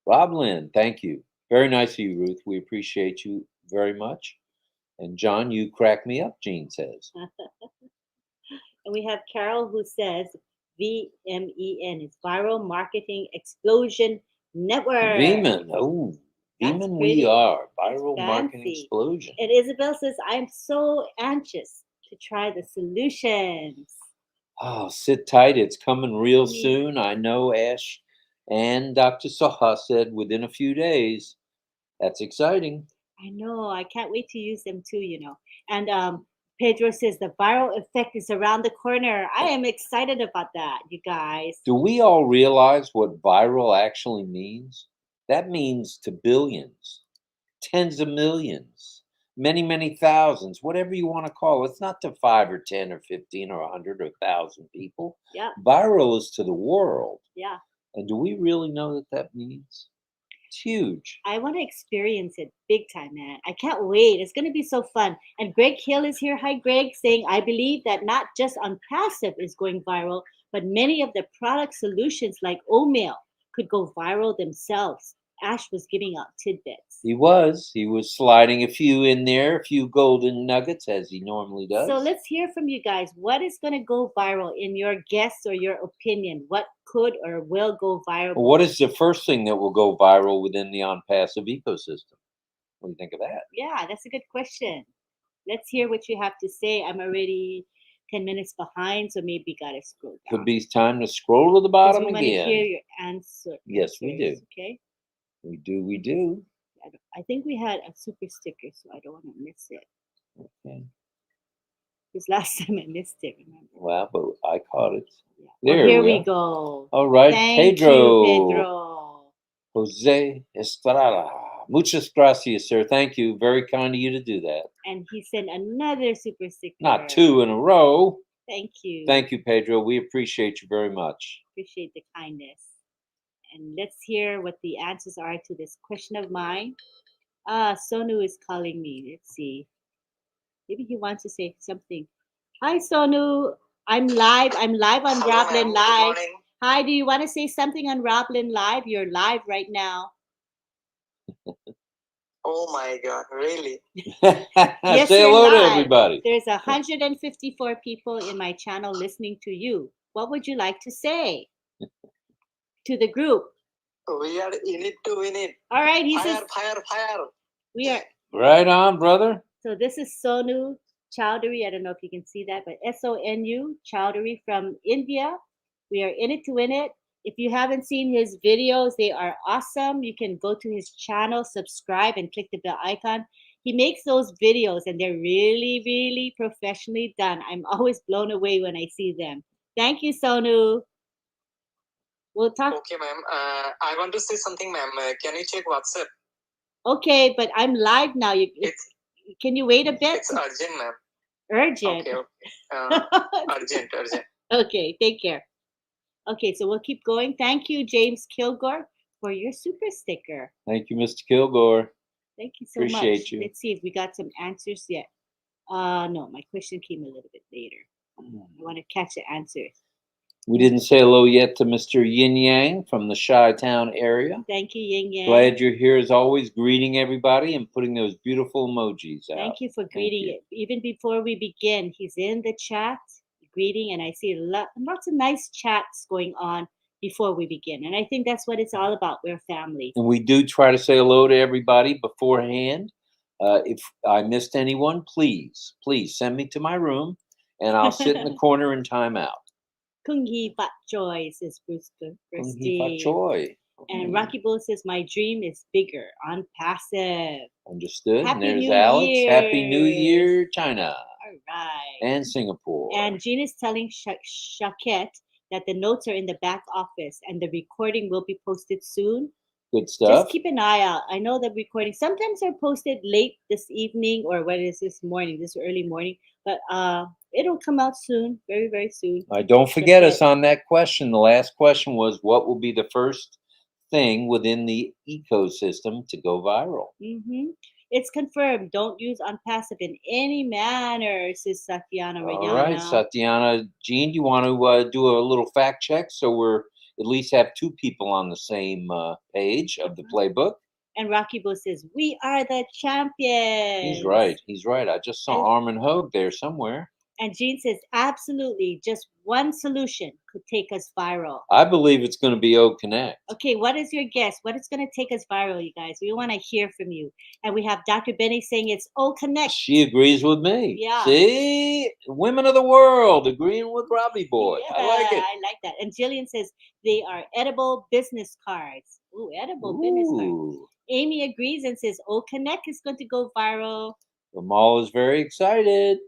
RobLynn, thank you. Very nice of you, Ruth. We appreciate you very much. And John, you crack me up, Jean says. And we have Carol who says, VMEN is Viral Marketing Explosion Network. VMEN, oh, VMEN we are. Viral Marketing Explosion. And Isabel says, I'm so anxious to try the solutions. Oh, sit tight. It's coming real soon. I know Ash and Dr. Saha said within a few days. That's exciting. I know. I can't wait to use them too. And Pedro says the viral effect is around the corner. I am excited about that, you guys. Do we all realize what viral actually means? That means to billions, tens of millions, many, many thousands, whatever you want to call it. It's not to 5 or 10 or 15 or 100 or 1,000 people. Yeah. Viral is to the world. Yeah. And do we really know what that means? It's huge. I want to experience it big time, man. I can't wait. It's going to be so fun. And Greg Hill is here. Hi, Greg, saying, I believe that not just Onpassive is going viral, but many of the product solutions like Oatmeal could go viral themselves. Ash was giving out tidbits. He was sliding a few in there, a few golden nuggets, as he normally does. So let's hear from you guys. What is going to go viral in your guess or your opinion? What could or will go viral? Well, what is the first thing that will go viral within the Onpassive ecosystem? What do you think of that? Yeah, that's a good question. Let's hear what you have to say. I'm already 10 minutes behind, so maybe gotta scroll down. Could be time to scroll to the bottom we again. We want to hear your answer. Yes, we do. Okay. We do. I think we had a super sticker, so I don't want to miss it. Okay. Because last time I missed it, remember? Well, but I caught it. Yeah. There well, here we go. All right, Thank Pedro. You, Pedro. Jose Estrada. Muchas gracias, sir. Thank you. Very kind of you to do that. And he sent another super sticker. Not 2 in a row. Thank you. Thank you, Pedro. We appreciate you very much. Appreciate the kindness. And let's hear what the answers are to this question of mine. Sonu is calling me. Let's see. Maybe he wants to say something. Hi, Sonu. I'm live. I'm live on RobLynn Live. Good morning. Hi, do you want to say something on RobLynn Live? You're live right now. Oh my God, really? Yes, say hello to everybody. There's 154 people in my channel listening to you. What would you like to say to the group? We are in it to win it. All right, he says. Fire. We are. Right on, brother. So this is Sonu Chowdhury, I don't know if you can see that, but SONU, Chowdhury from India. We are in it to win it. If you haven't seen his videos, they are awesome. You can go to his channel, subscribe, and click the bell icon. He makes those videos, and they're really, really professionally done. I'm always blown away when I see them. Thank you, Sonu. We'll talk. Okay, ma'am. I want to say something, ma'am. Can you check WhatsApp? Okay, but I'm live now. Can you wait a bit? It's urgent, ma'am. Urgent. Okay. Urgent. Okay, take care. Okay, so we'll keep going. Thank you, James Kilgore, for your super sticker. Thank you, Mr. Kilgore. Thank you so much. Appreciate you. Let's see if we got some answers yet. No, my question came a little bit later. I want to catch the answers. We didn't say hello yet to Mr. Yin Yang from the Chi-Town area. Thank you, Yin Yang. Glad you're here as always, greeting everybody and putting those beautiful emojis out. Thank you for greeting it. Even before we begin, he's in the chat greeting, and I see lots of nice chats going on before we begin. And I think that's what it's all about. We're family. And we do try to say hello to everybody beforehand. If I missed anyone, please send me to my room, and I'll sit in the corner and time out. Kung Hee Fat Choi, says Bruce Kung Hee Fat Choi. And Rocky Bull says, my dream is bigger, Onpassive. Understood. Happy and there's New Alex. Year. Happy New Year, China. All right. And Singapore. And Jean is telling Shaquette that the notes are in the back office and the recording will be posted soon. Good stuff. Just keep an eye out. I know the recording sometimes are posted late this evening, or what is this morning, this early morning, but it'll come out soon, very, very soon. Don't forget us on that question. The last question was, what will be the first thing within the ecosystem to go viral? It's confirmed. Don't use Onpassive in any manner, says Satyana Rayana. All right, Satyana. Jean, do you want to do a little fact check so we're at least have two people on the same page of the playbook? And Rocky Bo says, we are the champions. He's right. I just saw Armin Hogue there somewhere. And Jean says, absolutely, just one solution could take us viral. I believe it's going to be O-Connect. Okay, what is your guess? What is going to take us viral, you guys? We want to hear from you. And we have Dr. Benny saying it's O-Connect. She agrees with me. Yeah. See? Women of the world agreeing with Robbie Boy. Yeah, I like it. I like that. And Jillian says they are edible business cards. Ooh, edible business cards. Amy agrees and says O-Connect is going to go viral. The mall is very excited.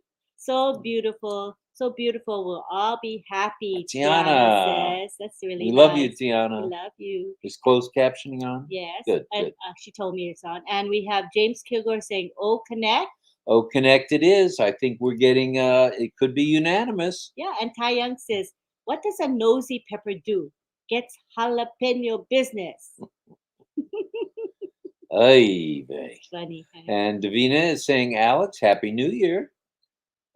So beautiful. So beautiful. We'll all be happy. Tiana says. That's really we nice. love you, Tiana. We love you. Is closed captioning on? Yes. Good. She told me it's on. And we have James Kilgore saying, O-Connect. O-Connect it is. I think we're getting, it could be unanimous. Yeah. And Tai Young says, what does a nosy pepper do? Gets jalapeno business. Ay, That's funny. And Davina is saying, Alex, Happy New Year.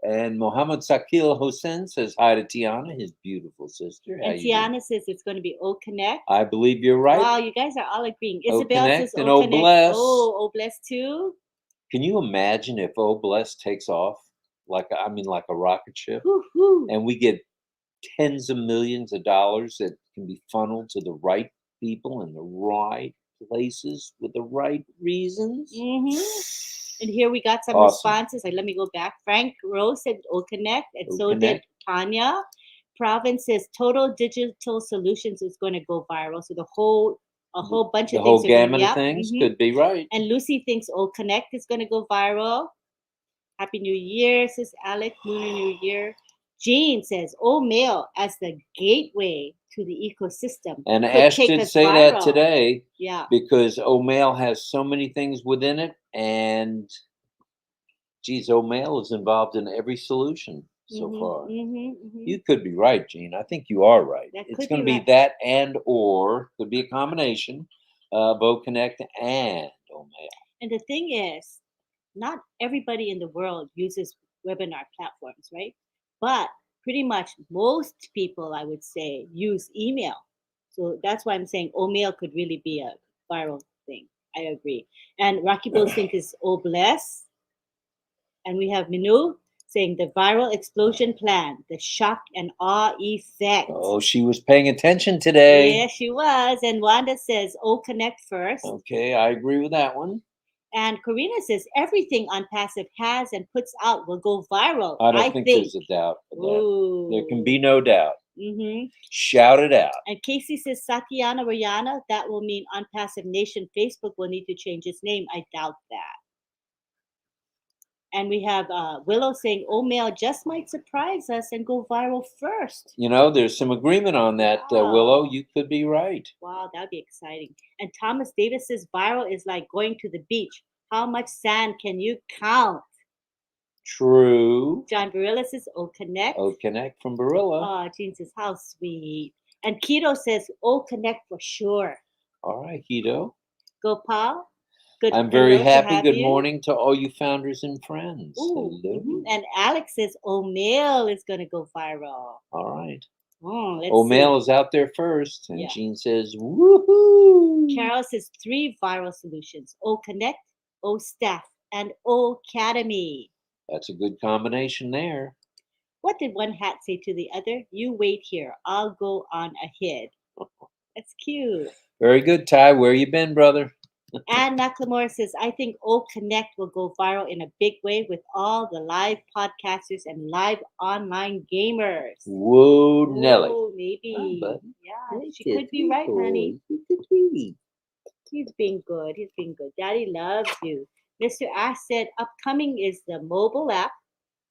And Mohammed Sakil Hossein says hi to Tiana, his beautiful sister. And Tiana says it's going to be O-Connect. I believe you're right. Wow, you guys are all agreeing. Isabel says and O-Connect. O-Bless. Oh, O-Bless too. Can you imagine if O-Bless takes off like a rocket ship? Woo-hoo. And we get tens of millions of dollars that can be funneled to the right people in the right places with the right reasons? And here we got some responses. Let me go back. Frank Rose said O-Connect, and so did Tanya. Province says Total Digital Solutions is going to go viral. So a whole bunch of things. The whole gamut of things could be right. And Lucy thinks O-Connect is going to go viral. Happy New Year, says Alec. Lunar New Year. Jean says O-Mail as the gateway to the ecosystem. And Ash did say that today. Yeah. Because O-Mail has so many things within it. And geez, O-Mail is involved in every solution so far. You could be right, Jean. I think you are right. It's going to be that and or could be a combination of O-Connect and O-Mail. And the thing is, not everybody in the world uses webinar platforms, right? But pretty much most people, I would say, use email. So that's why I'm saying O-Mail could really be a viral thing. I agree. And Rocky Bill think is O-Bless. And we have Minu saying the viral explosion plan, the shock and awe effect. Oh, she was paying attention today. Yeah, she was. And Wanda says O-Connect first. Okay, I agree with that one. And Karina says everything Onpassive has and puts out will go viral. I don't think there's a doubt of that. Ooh. There can be no doubt. Mm-hmm. Shout it out. And Casey says, Satyana Rayana, that will mean Onpassive Nation Facebook will need to change its name. I doubt that. And we have Willow saying, oh, mail just might surprise us and go viral first. You know, there's some agreement on that, Willow. You could be right. Wow, that'd be exciting. And Thomas Davis says, viral is like going to the beach. How much sand can you count? True. John Barilla says, oh, connect. Oh, connect from Barilla. Oh, Jean says, how sweet. And Keto says, oh, connect for sure. All right, Keto. Gopal. Good. I'm very happy. Good morning to all you founders and friends. Ooh, hello. Mm-hmm. And Alex says, oh, mail is going to go viral. All right. Oh, mail is out there first. And Jean says, woohoo. Carol says 3 viral solutions. O Connect, O Staff, and O Academy. That's a good combination there. What did one hat say to the other? You wait here. I'll go on ahead. That's cute. Very good, Ty. Where you been, brother? Ann McLemore says, I think O Connect will go viral in a big way with all the live podcasters and live online gamers. Whoa, Nelly. Oh, maybe. She could be right, honey. He's being good. He's being good. Daddy loves you. Mr. Ash said, upcoming is the mobile app,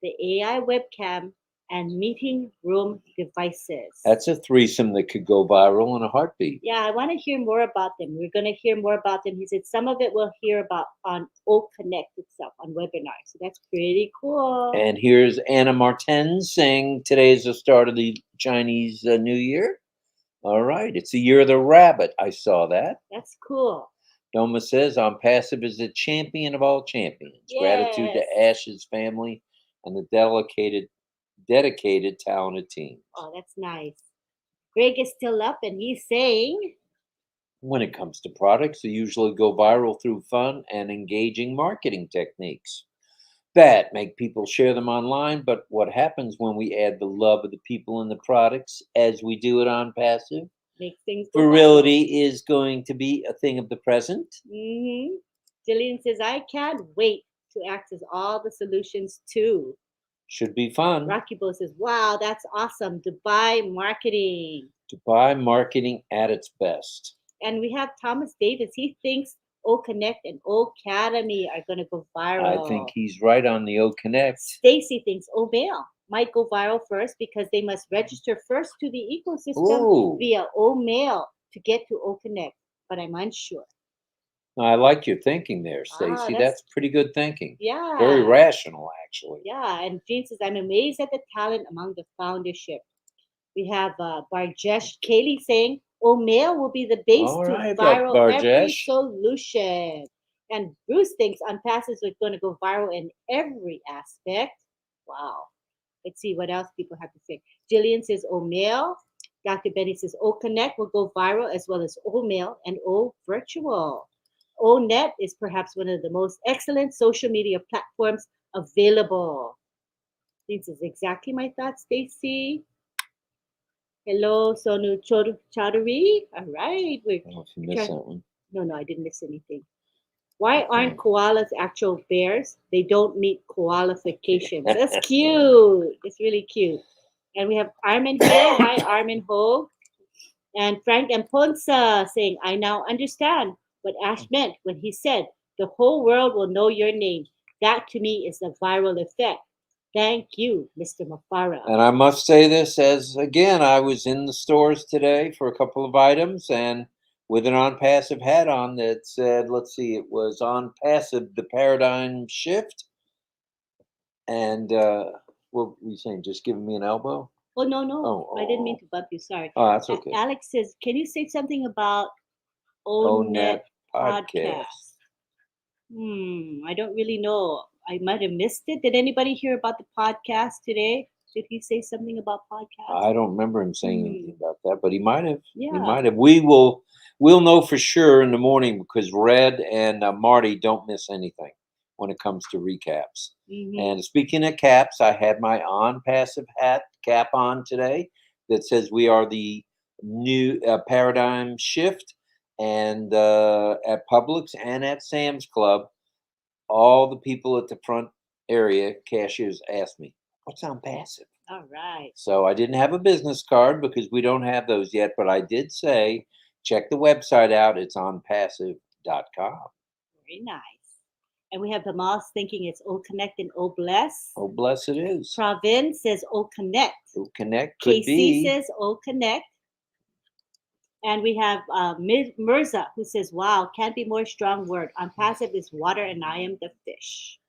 the AI webcam, and meeting room devices. That's a threesome that could go viral in a heartbeat. Yeah, I want to hear more about them. We're going to hear more about them. He said some of it we'll hear about on O Connect itself, on webinars. So that's pretty cool. And here's Anna Martens saying today is the start of the Chinese New Year. All right, it's the year of the rabbit. I saw that. That's cool. Doma says, Onpassive is the champion of all champions. Yes. Gratitude to Ash's family and the dedicated, talented team. Oh, that's nice. Greg is still up and he's saying, when it comes to products, they usually go viral through fun and engaging marketing techniques that make people share them online. But what happens when we add the love of the people and the products, as we do it on Passive? Make things Virility is going to be a thing of the present. Mm-hmm. Jillian says, I can't wait to access all the solutions too. Should be fun. Rocky Bo says, wow, that's awesome. Dubai marketing. Dubai marketing at its best. And we have Thomas Davis. He thinks O Connect and O Academy are going to go viral. I think he's right on the O Connect. Stacy thinks O Mail might go viral first because they must register first to the ecosystem via O Mail to get to O Connect. But I'm unsure. I like your thinking there, Stacy. That's pretty good thinking. Yeah. Very rational, actually. Yeah. And Jean says, I'm amazed at the talent among the foundership. We have Barjesh Kaylee saying, O Mail will be the base to viral every solution. And Bruce thinks Onpassive is going to go viral in every aspect. Wow. Let's see what else people have to say. Jillian says, O Mail. Dr. Benny says, O Connect will go viral as well as O Mail and O Virtual. ONet is perhaps one of the most excellent social media platforms available. This is exactly my thoughts, Stacy. Hello, Sonu Chaudhary. All right. I don't know if you missed that one. No, I didn't miss anything. Why aren't koalas actual bears? They don't meet qualifications. That's cute. It's really cute. And we have Armin here. Hi, Armin Ho. And Frank and Ponsa saying, I now understand what Ash meant when he said, the whole world will know your name. That to me is the viral effect. Thank you, Mr. Mufareh. And I must say this as, again, I was in the stores today for a couple of items and with an Onpassive hat on that said, let's see, it was Onpassive, the paradigm shift. And what were you saying? Just giving me an elbow? Oh, no. I didn't mean to bump you. Sorry. Oh, that's okay. Alex says, can you say something about ONet podcast? I don't really know. I might have missed it. Did anybody hear about the podcast today? Did he say something about podcasts? I don't remember him saying anything about that, but he might have. Yeah. He might have. We'll know for sure in the morning because Red and Marty don't miss anything when it comes to recaps. Mm-hmm. And speaking of caps, I had my Onpassive hat cap on today that says we are the new paradigm shift. And at Publix and at Sam's Club, all the people at the front area, cashiers, asked me, "What's Onpassive?" All right. So I didn't have a business card because we don't have those yet, but I did say, check the website out. It's onpassive.com. Very nice. And we have the mouse thinking it's O Connect and O Bless. Oh, bless it is. Pravin says O Connect. Oh, Connect could KC be. says O Connect. And we have Mirza who says, wow, can't be more strong word. Onpassive is water and I am the fish.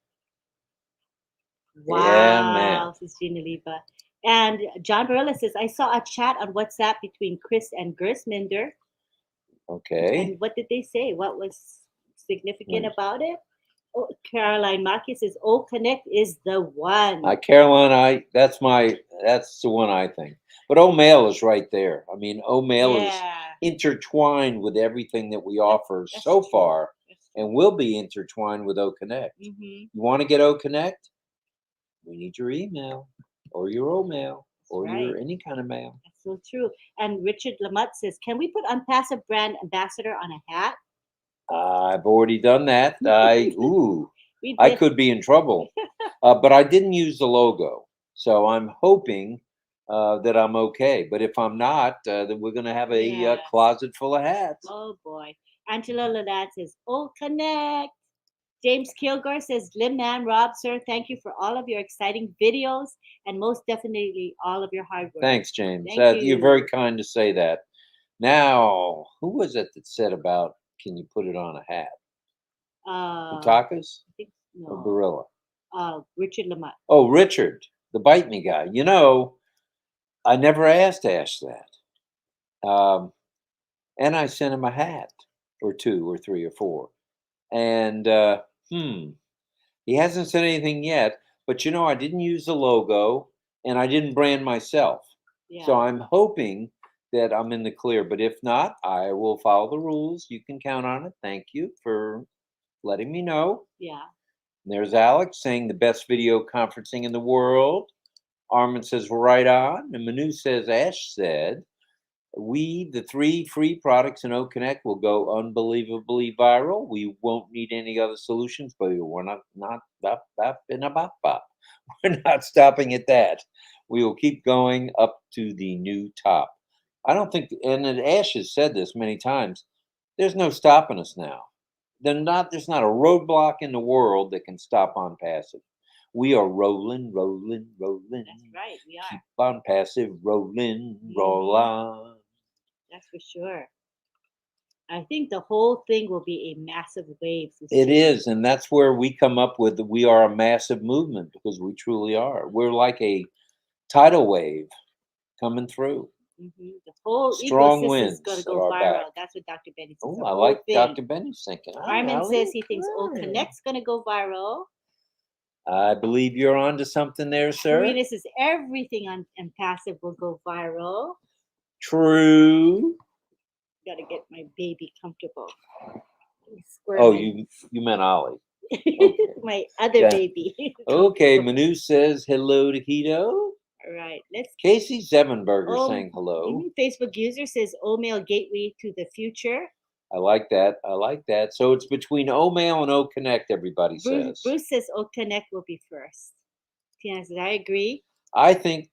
Wow, Yeah, man. says Gina Liba. And John Barilla says, I saw a chat on WhatsApp between Chris and Gersminder. Okay. And what did they say? What was significant Right. about it? Oh, Caroline Maki says, "Oh, Connect is the one." Caroline, that's the one I think. But Mail is right there. I mean, Mail is intertwined with everything that we offer so true. far, and will be intertwined with Connect. Mm-hmm. You want to get Connect? We need your email or your mail or right. your any kind of mail. That's so true. And Richard Lamott says, "Can we put Onpassive brand ambassador on a hat?" I've already done that. I did. could be in trouble, but I didn't use the logo, so I'm hoping that I'm okay. But if I'm not, then we're going to have a closet full of hats. Oh boy. Angela Ladat says, "Oh, Connect." James Kilgore says, Lynn, man, Rob, sir, thank you for all of your exciting videos and most definitely all of your hard work. Thanks, James. Thank you. You're very kind to say that. Now, who was it that said about, can you put it on a hat? Utakas? I think no. Or Barilla? Richard Lamont. Oh, Richard, the Bite Me guy. You know, I never asked Ash that. And I sent him a hat or two or three or four. And he hasn't said anything yet. But, you know, I didn't use the logo and I didn't brand myself. Yeah. So I'm hoping that I'm in the clear. But if not, I will follow the rules. You can count on it. Thank you for letting me know. Yeah. And there's Alex saying the best video conferencing in the world. Armin says, right on. And Manu says, Ash said, the 3 free products in Connect will go unbelievably viral. We won't need any other solutions, but we're not We're not stopping at that. We will keep going up to the new top. I don't think, and Ash has said this many times, there's no stopping us now. There's not a roadblock in the world that can stop Onpassive. We are rolling. That's right, we are. Keep Onpassive rolling, roll on. That's for sure. I think the whole thing will be a massive wave. It is, and that's where we come up with we are a massive movement because we truly are. We're like a tidal wave coming through. Mm-hmm. The whole strong ecosystem winds is going to go at our viral. back. That's what Dr. Benny says. Oh, I like Dr. Benny's thinking. Armin says he thinks Connect's going to go viral. I believe you're onto something there, sir. Karina says everything on Onpassive will go viral. True. Got to get my baby comfortable. Oh, you meant Ollie. Okay. My other baby. Okay, Manu says hello to Keto. All right, let's. Casey Zevenberger saying hello. Facebook user says O-Mail gateway to the future. I like that. So it's between O-Mail and O-Connect, everybody says. Bruce says O-Connect will be first. Tina says, I agree. I think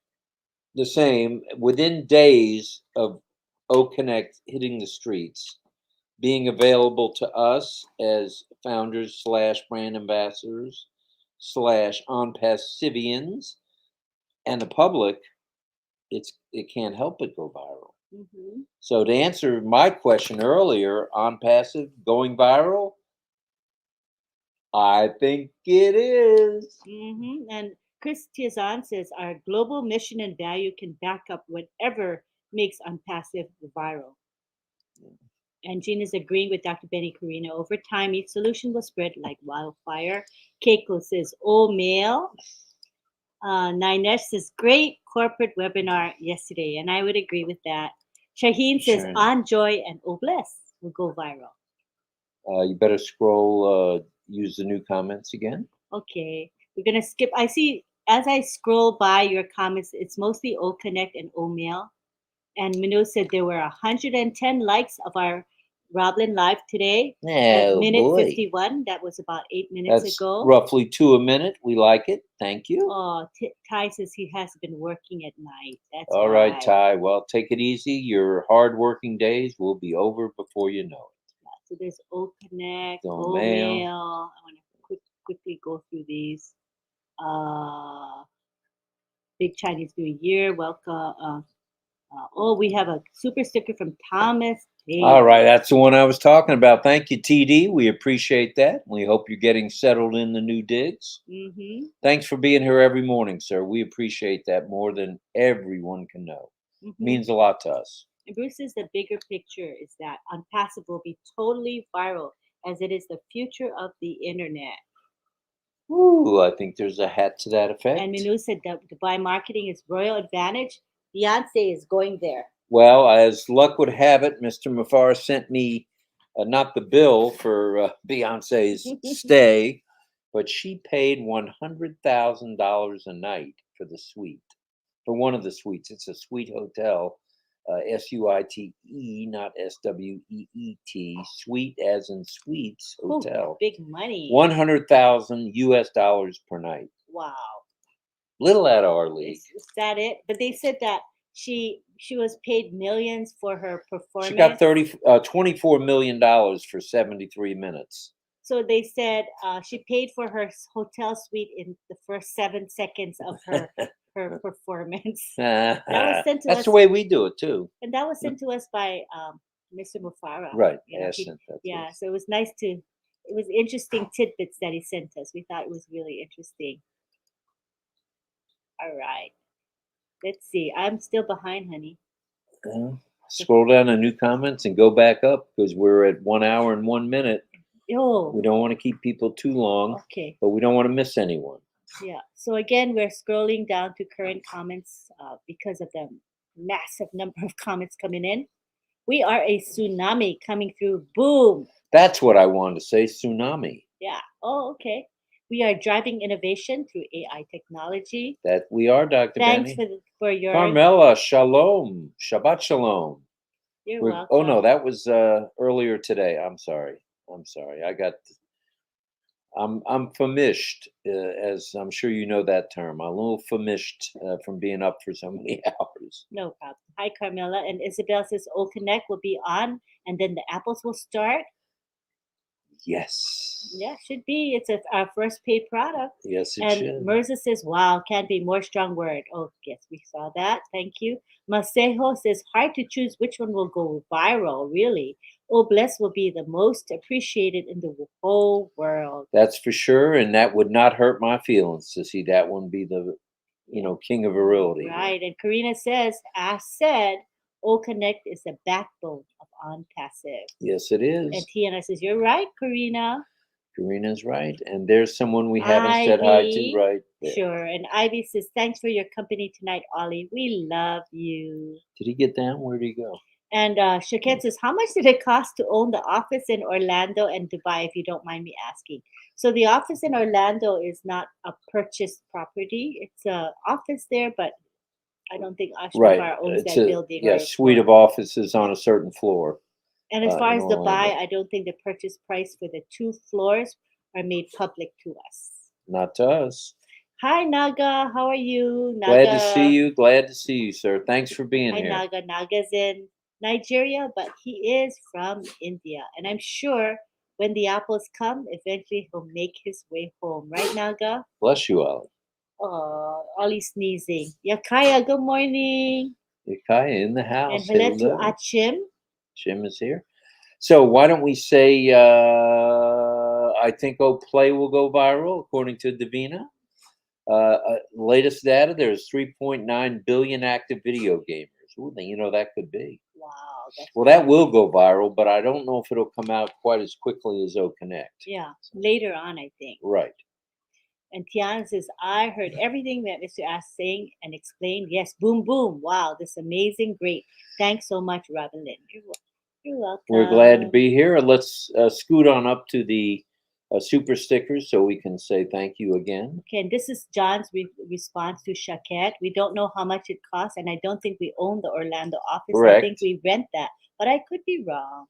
the same. Within days of O-Connect hitting the streets, being available to us as founders / brand ambassadors / Onpassivians and the public, it can't help but go viral. Mm-hmm. So to answer my question earlier, Onpassive going viral, I think it is. Mm-hmm. And Chris Tiazan says our global mission and value can back up whatever makes Onpassive viral. And Jean is agreeing with Dr. Benny Carino. Over time, each solution will spread like wildfire. Keiko says, O-Mail. Ninesh says, great corporate webinar yesterday. And I would agree with that. Shaheen says, On Joy and O Bless will go viral. You better scroll, use the new comments again. Okay. We're going to skip. I see, as I scroll by your comments, it's mostly O-Connect and O-Mail. And Manu said there were 110 likes of our RobLynn live today at Oh, minute boy. 51. That was about 8 minutes That's ago. roughly 2 a minute. We like it. Thank you. Oh, Ty says he has been working at night. That's All right, why. Ty. Well, take it easy. Your hard-working days will be over before you know it. So there's O Connect, Go O mail. Mail. I want to quickly go through these. Big Chinese New Year. Welcome. Oh, we have a super sticker from Thomas. All right, that's the one I was talking about. Thank you, TD. We appreciate that. We hope you're getting settled in the new digs. Mm-hmm. Thanks for being here every morning, sir. We appreciate that more than everyone can know. Mm-hmm. Means a lot to us. And Bruce says the bigger picture is that Onpassive will be totally viral as it is the future of the internet. Ooh, I think there's a hat to that effect. And Minu said that Dubai marketing is royal advantage. Beyonce is going there. Well, as luck would have it, Mr. Mufareh sent me not the bill for Beyonce's stay, but she paid $100,000 a night for the suite, for one of the suites. It's a suite hotel, SUITE, not SWEET, suite as in suites hotel. Ooh, big money. $100,000 per night. Wow. Little out of our league. Is that it? But they said that she was paid millions for her performance. She got $24 million for 73 minutes. So they said she paid for her hotel suite in the first 7 seconds of her performance. That was sent to us. That's the way we do it too. And that was sent to us by Mr. Mufareh. Right. Yeah. So it was nice it was interesting tidbits that he sent us. We thought it was really interesting. All right. Let's see. I'm still behind, honey. Scroll down to new comments and go back up because we're at 1 hour and 1 minute. Oh. We don't want to keep people too long. Okay. But we don't want to miss anyone. Yeah. So again, we're scrolling down to current comments because of the massive number of comments coming in. We are a tsunami coming through. Boom. That's what I wanted to say. Tsunami. Yeah. Oh, okay. We are driving innovation through AI technology. That we are, Dr. Thanks Benny. for your... Carmela, shalom. Shabbat shalom. You're welcome. Oh, no, that was earlier today. I'm sorry. I'm famished, as I'm sure you know that term. I'm a little famished from being up for so many hours. No problem. Hi, Carmela. And Isabel says, Connect will be on, and then the apples will start. Yes. Yeah, should be. It's our first paid product. Yes, it should. And Mirza says, wow, can't be more strong word. Oh, yes, we saw that. Thank you. Masejo says, hard to choose which one will go viral, really. Oh, Bless will be the most appreciated in the whole world. That's for sure. And that would not hurt my feelings to see that one be the, king of virility. Right. And Karina says, as said, Connect is the backbone of Onpassive. Yes, it is. And Tiana says, you're right, Karina. Karina's right. And there's someone we haven't said hi to right there. Sure. And Ivy says, thanks for your company tonight, Ollie. We love you. Did he get down? Where did he go? And Shaket says, how much did it cost to own the office in Orlando and Dubai, if you don't mind me asking? So the office in Orlando is not a purchased property. It's an office there, but I don't think Ashmar owns that building. Yeah, suite of offices on a certain floor. And as far as Dubai, I don't think the purchase price for the 2 floors are made public to us. Not to us. Hi, Naga. How are you? Naga. Glad to see you, sir. Thanks for being here. Hi, Naga. Naga's in Nigeria, but he is from India. And I'm sure when the apples come, eventually he'll make his way home. Right, Naga? Bless you, Ollie. Oh, Ollie sneezing. Yakaya, good morning. Yakaya in the house. And hello to Achim. Jim is here. So why don't we say, I think Play will go viral, according to Davina. Latest data, there's 3.9 billion active video gamers. Ooh, that could be. Wow. Well, that will go viral, but I don't know if it'll come out quite as quickly as Connect. Yeah, later on, I think. Right. And Tiana says, I heard everything that Mr. Ash saying and explained. Yes, boom, boom. Wow, this amazing, great. Thanks so much, RobLynn. You're welcome. We're glad to be here. Let's scoot on up to the super stickers so we can say thank you again. Okay, and this is John's response to Shaket. We don't know how much it costs, and I don't think we own the Orlando office. Correct. I think we rent that, but I could be wrong.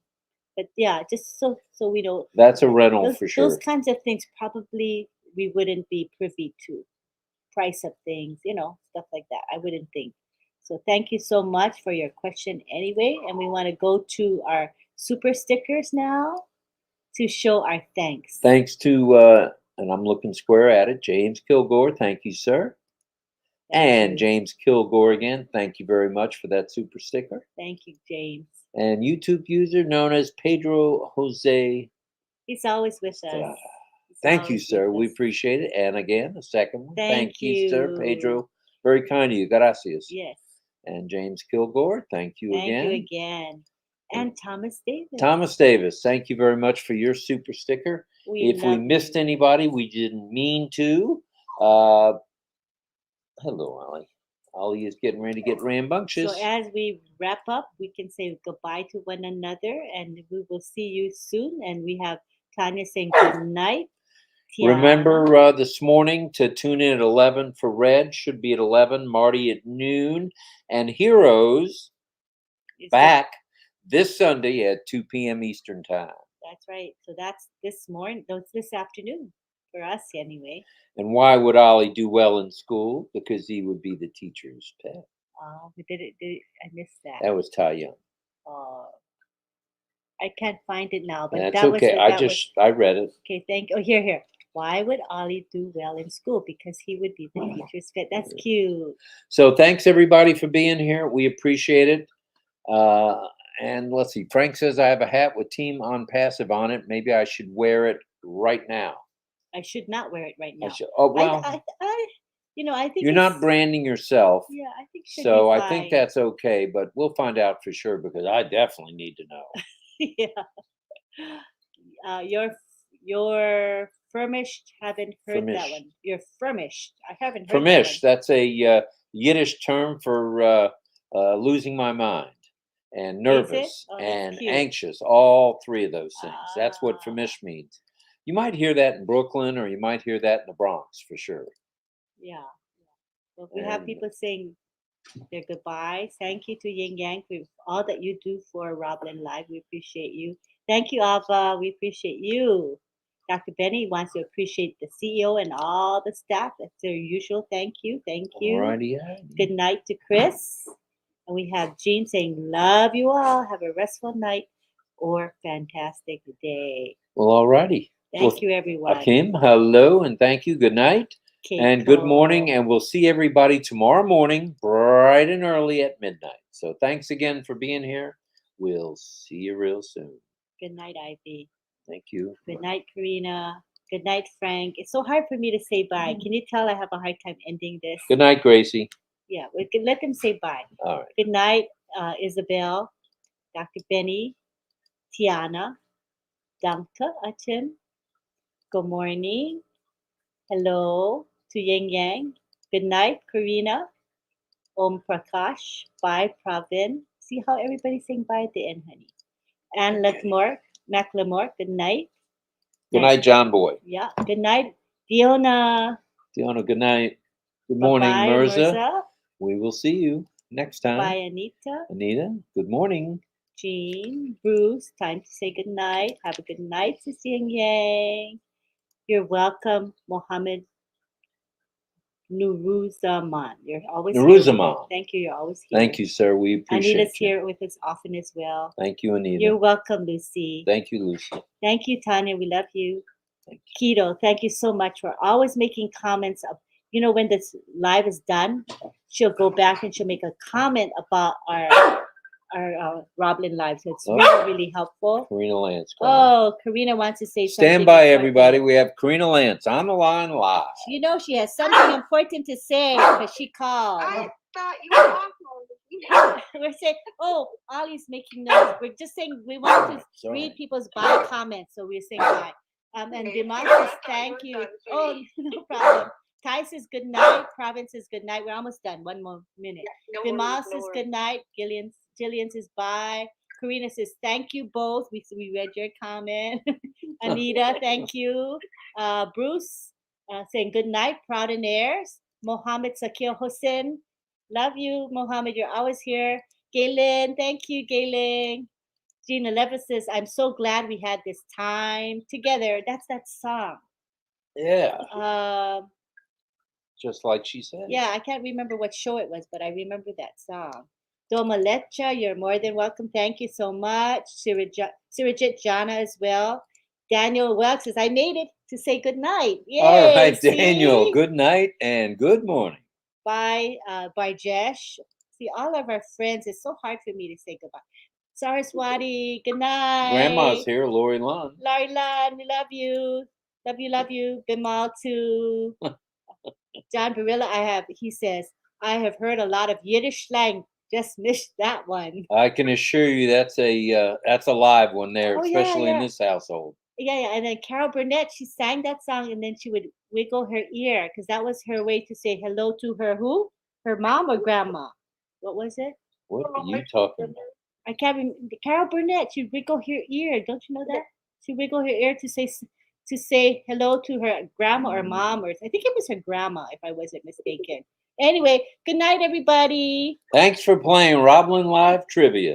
But yeah, just so we know, That's a rental those, for sure. those kinds of things probably we wouldn't be privy to. Price of things, stuff like that. I wouldn't think. So thank you so much for your question anyway. And we want to go to our super stickers now to show our thanks. Thanks to, and I'm looking square at it, James Kilgore. Thank you, sir. Thank you. James Kilgore again. Thank you very much for that super sticker. Thank you, James. And YouTube user known as Pedro Jose. He's always with us. Thank you, sir. We appreciate it. And again, the second one. Thank you, sir. you. Pedro. Very kind of you. Gracias. Yes. And James Kilgore. Thank you again. Thank you again. And Thomas Davis. Thomas Davis, thank you very much for your super sticker. If we love missed you. anybody, we didn't mean to. Hello, Ollie. Ollie is getting ready to get rambunctious. So as we wrap up, we can say goodbye to one another, and we will see you soon. And we have Tanya saying good night. Tiana. Remember this morning to tune in at 11 for Red. Should be at 11. Marty at noon. And Heroes back this Sunday at 2 p.m. Eastern Time. That's right. So that's this morning. That's this afternoon for us anyway. And why would Ollie do well in school? Because he would be the teacher's pet. Oh, I missed that. That was Ty Young. I can't find it now, but That's that okay. was, I read it. Okay, thank you. Oh, here. Why would Ollie do well in school? Because he would be the teacher's pet. That's cute. So thanks everybody for being here. We appreciate it. And let's see. Frank says I have a hat with Team Onpassive on it. Maybe I should wear it right now. I should not wear it right now. Oh well. I think you're not branding yourself. Yeah, I think so. I think that's okay, but we'll find out for sure because I definitely need to know. Yeah. Your furmished. Haven't heard that one. You're furmished. I haven't heard furmished. That one. That's a Yiddish term for losing my mind and nervous and anxious. All three of those things. That's what furmished means. You might hear that in Brooklyn, or you might hear that in the Bronx for sure. Yeah. Well, we have people saying their goodbyes. Thank you to Yin Yang for all that you do for RobLynn Live. We appreciate you. Thank you, Ava. We appreciate you. Dr. Benny wants to appreciate the CEO and all the staff. That's their usual. Thank you. Thank you. Alrighty. Good night to Chris. And we have Jean saying, love you all. Have a restful night or fantastic day. Well, alrighty. Thank you, everyone. Akim, hello, and thank you. Good night. And good morning, and we'll see everybody tomorrow morning, bright and early at midnight. So thanks again for being here. We'll see you real soon. Good night, Ivy. Thank you. Good night, Karina. Good night, Frank. It's so hard for me to say bye. Can you tell I have a hard time ending this? Good night, Gracie. Yeah, we can let them say bye. All right. Good night, Isabel, Dr. Benny, Tiana, Danke, Atim. Good morning. Hello to Yang Yang. Good night, Karina. Om Prakash. Bye, Pravin. See how everybody's saying bye at the end, honey. And McLemore. Good night. Good night, John Boy. Yeah. Good night, Diona. Diona, good night. Good morning, Mirza. We will see you next time. Bye, Anita. Anita, good morning. Jean, Bruce, time to say good night. Have a good night, Sissy and Yang. You're welcome, Mohammed Nuruzaman. You're always Nuruzaman. Here. Thank you. You're always here. Thank you, sir. We appreciate Anita's here with us often as well. Thank you, Anita. You're welcome, Lucy. Thank you, Lucy. Thank you, Tanya. We love you. Thank you. Keto, thank you so much for always making comments. When this live is done, she'll go back and she'll make a comment about our RobLynn Live. So it's really, really helpful. Karina Lance. Karina wants to say something. Stand by, everybody. We have Karina Lance on the line live. She has something important to say because she called. I thought you were awful. We're saying, Ollie's making noise. We're just saying we want to read people's bye comments. So we're saying bye. And Dimas says thank you. Oh, no problem. Kai says good night. Province says good night. We're almost done. One more minute. Dimas says good night. Jillian says bye. Karina says thank you both. We read your comment. Anita, thank you. Bruce saying good night. Proud and heirs. Mohammed Sakir Hussein. Love you, Mohammed. You're always here. Galen, thank you, Galen. Gina Levis says, I'm so glad we had this time together. That's that song. Yeah. Just like she said. Yeah, I can't remember what show it was, but I remember that song. Doma Lecha, you're more than welcome. Thank you so much. Sirijit Jana as well. Daniel Welch says, I made it to say good night. Yay, all right, Daniel. see? Good night and good morning. Bye, Jesh. See, all of our friends, it's so hard for me to say goodbye. Saraswati, good night. Grandma's here, Lori Lund. Lori Lund, we love you. Love you. Bimal too. John Barilla, he says, I have heard a lot of Yiddish slang. Just missed that one. I can assure you that's a live one there, Oh, especially in this household. Yeah. And then Carol Burnett, she sang that song and then she would wiggle her ear because that was her way to say hello to her who? Her mom or grandma? What was it? What are you talking about? I can't remember. Carol Burnett, she'd wiggle her ear. Don't you know that? She wiggle her ear to say hello to her grandma or mom, or I think it was her grandma, if I wasn't mistaken. Anyway, good night, everybody. Thanks for playing RobLynn Live Trivia.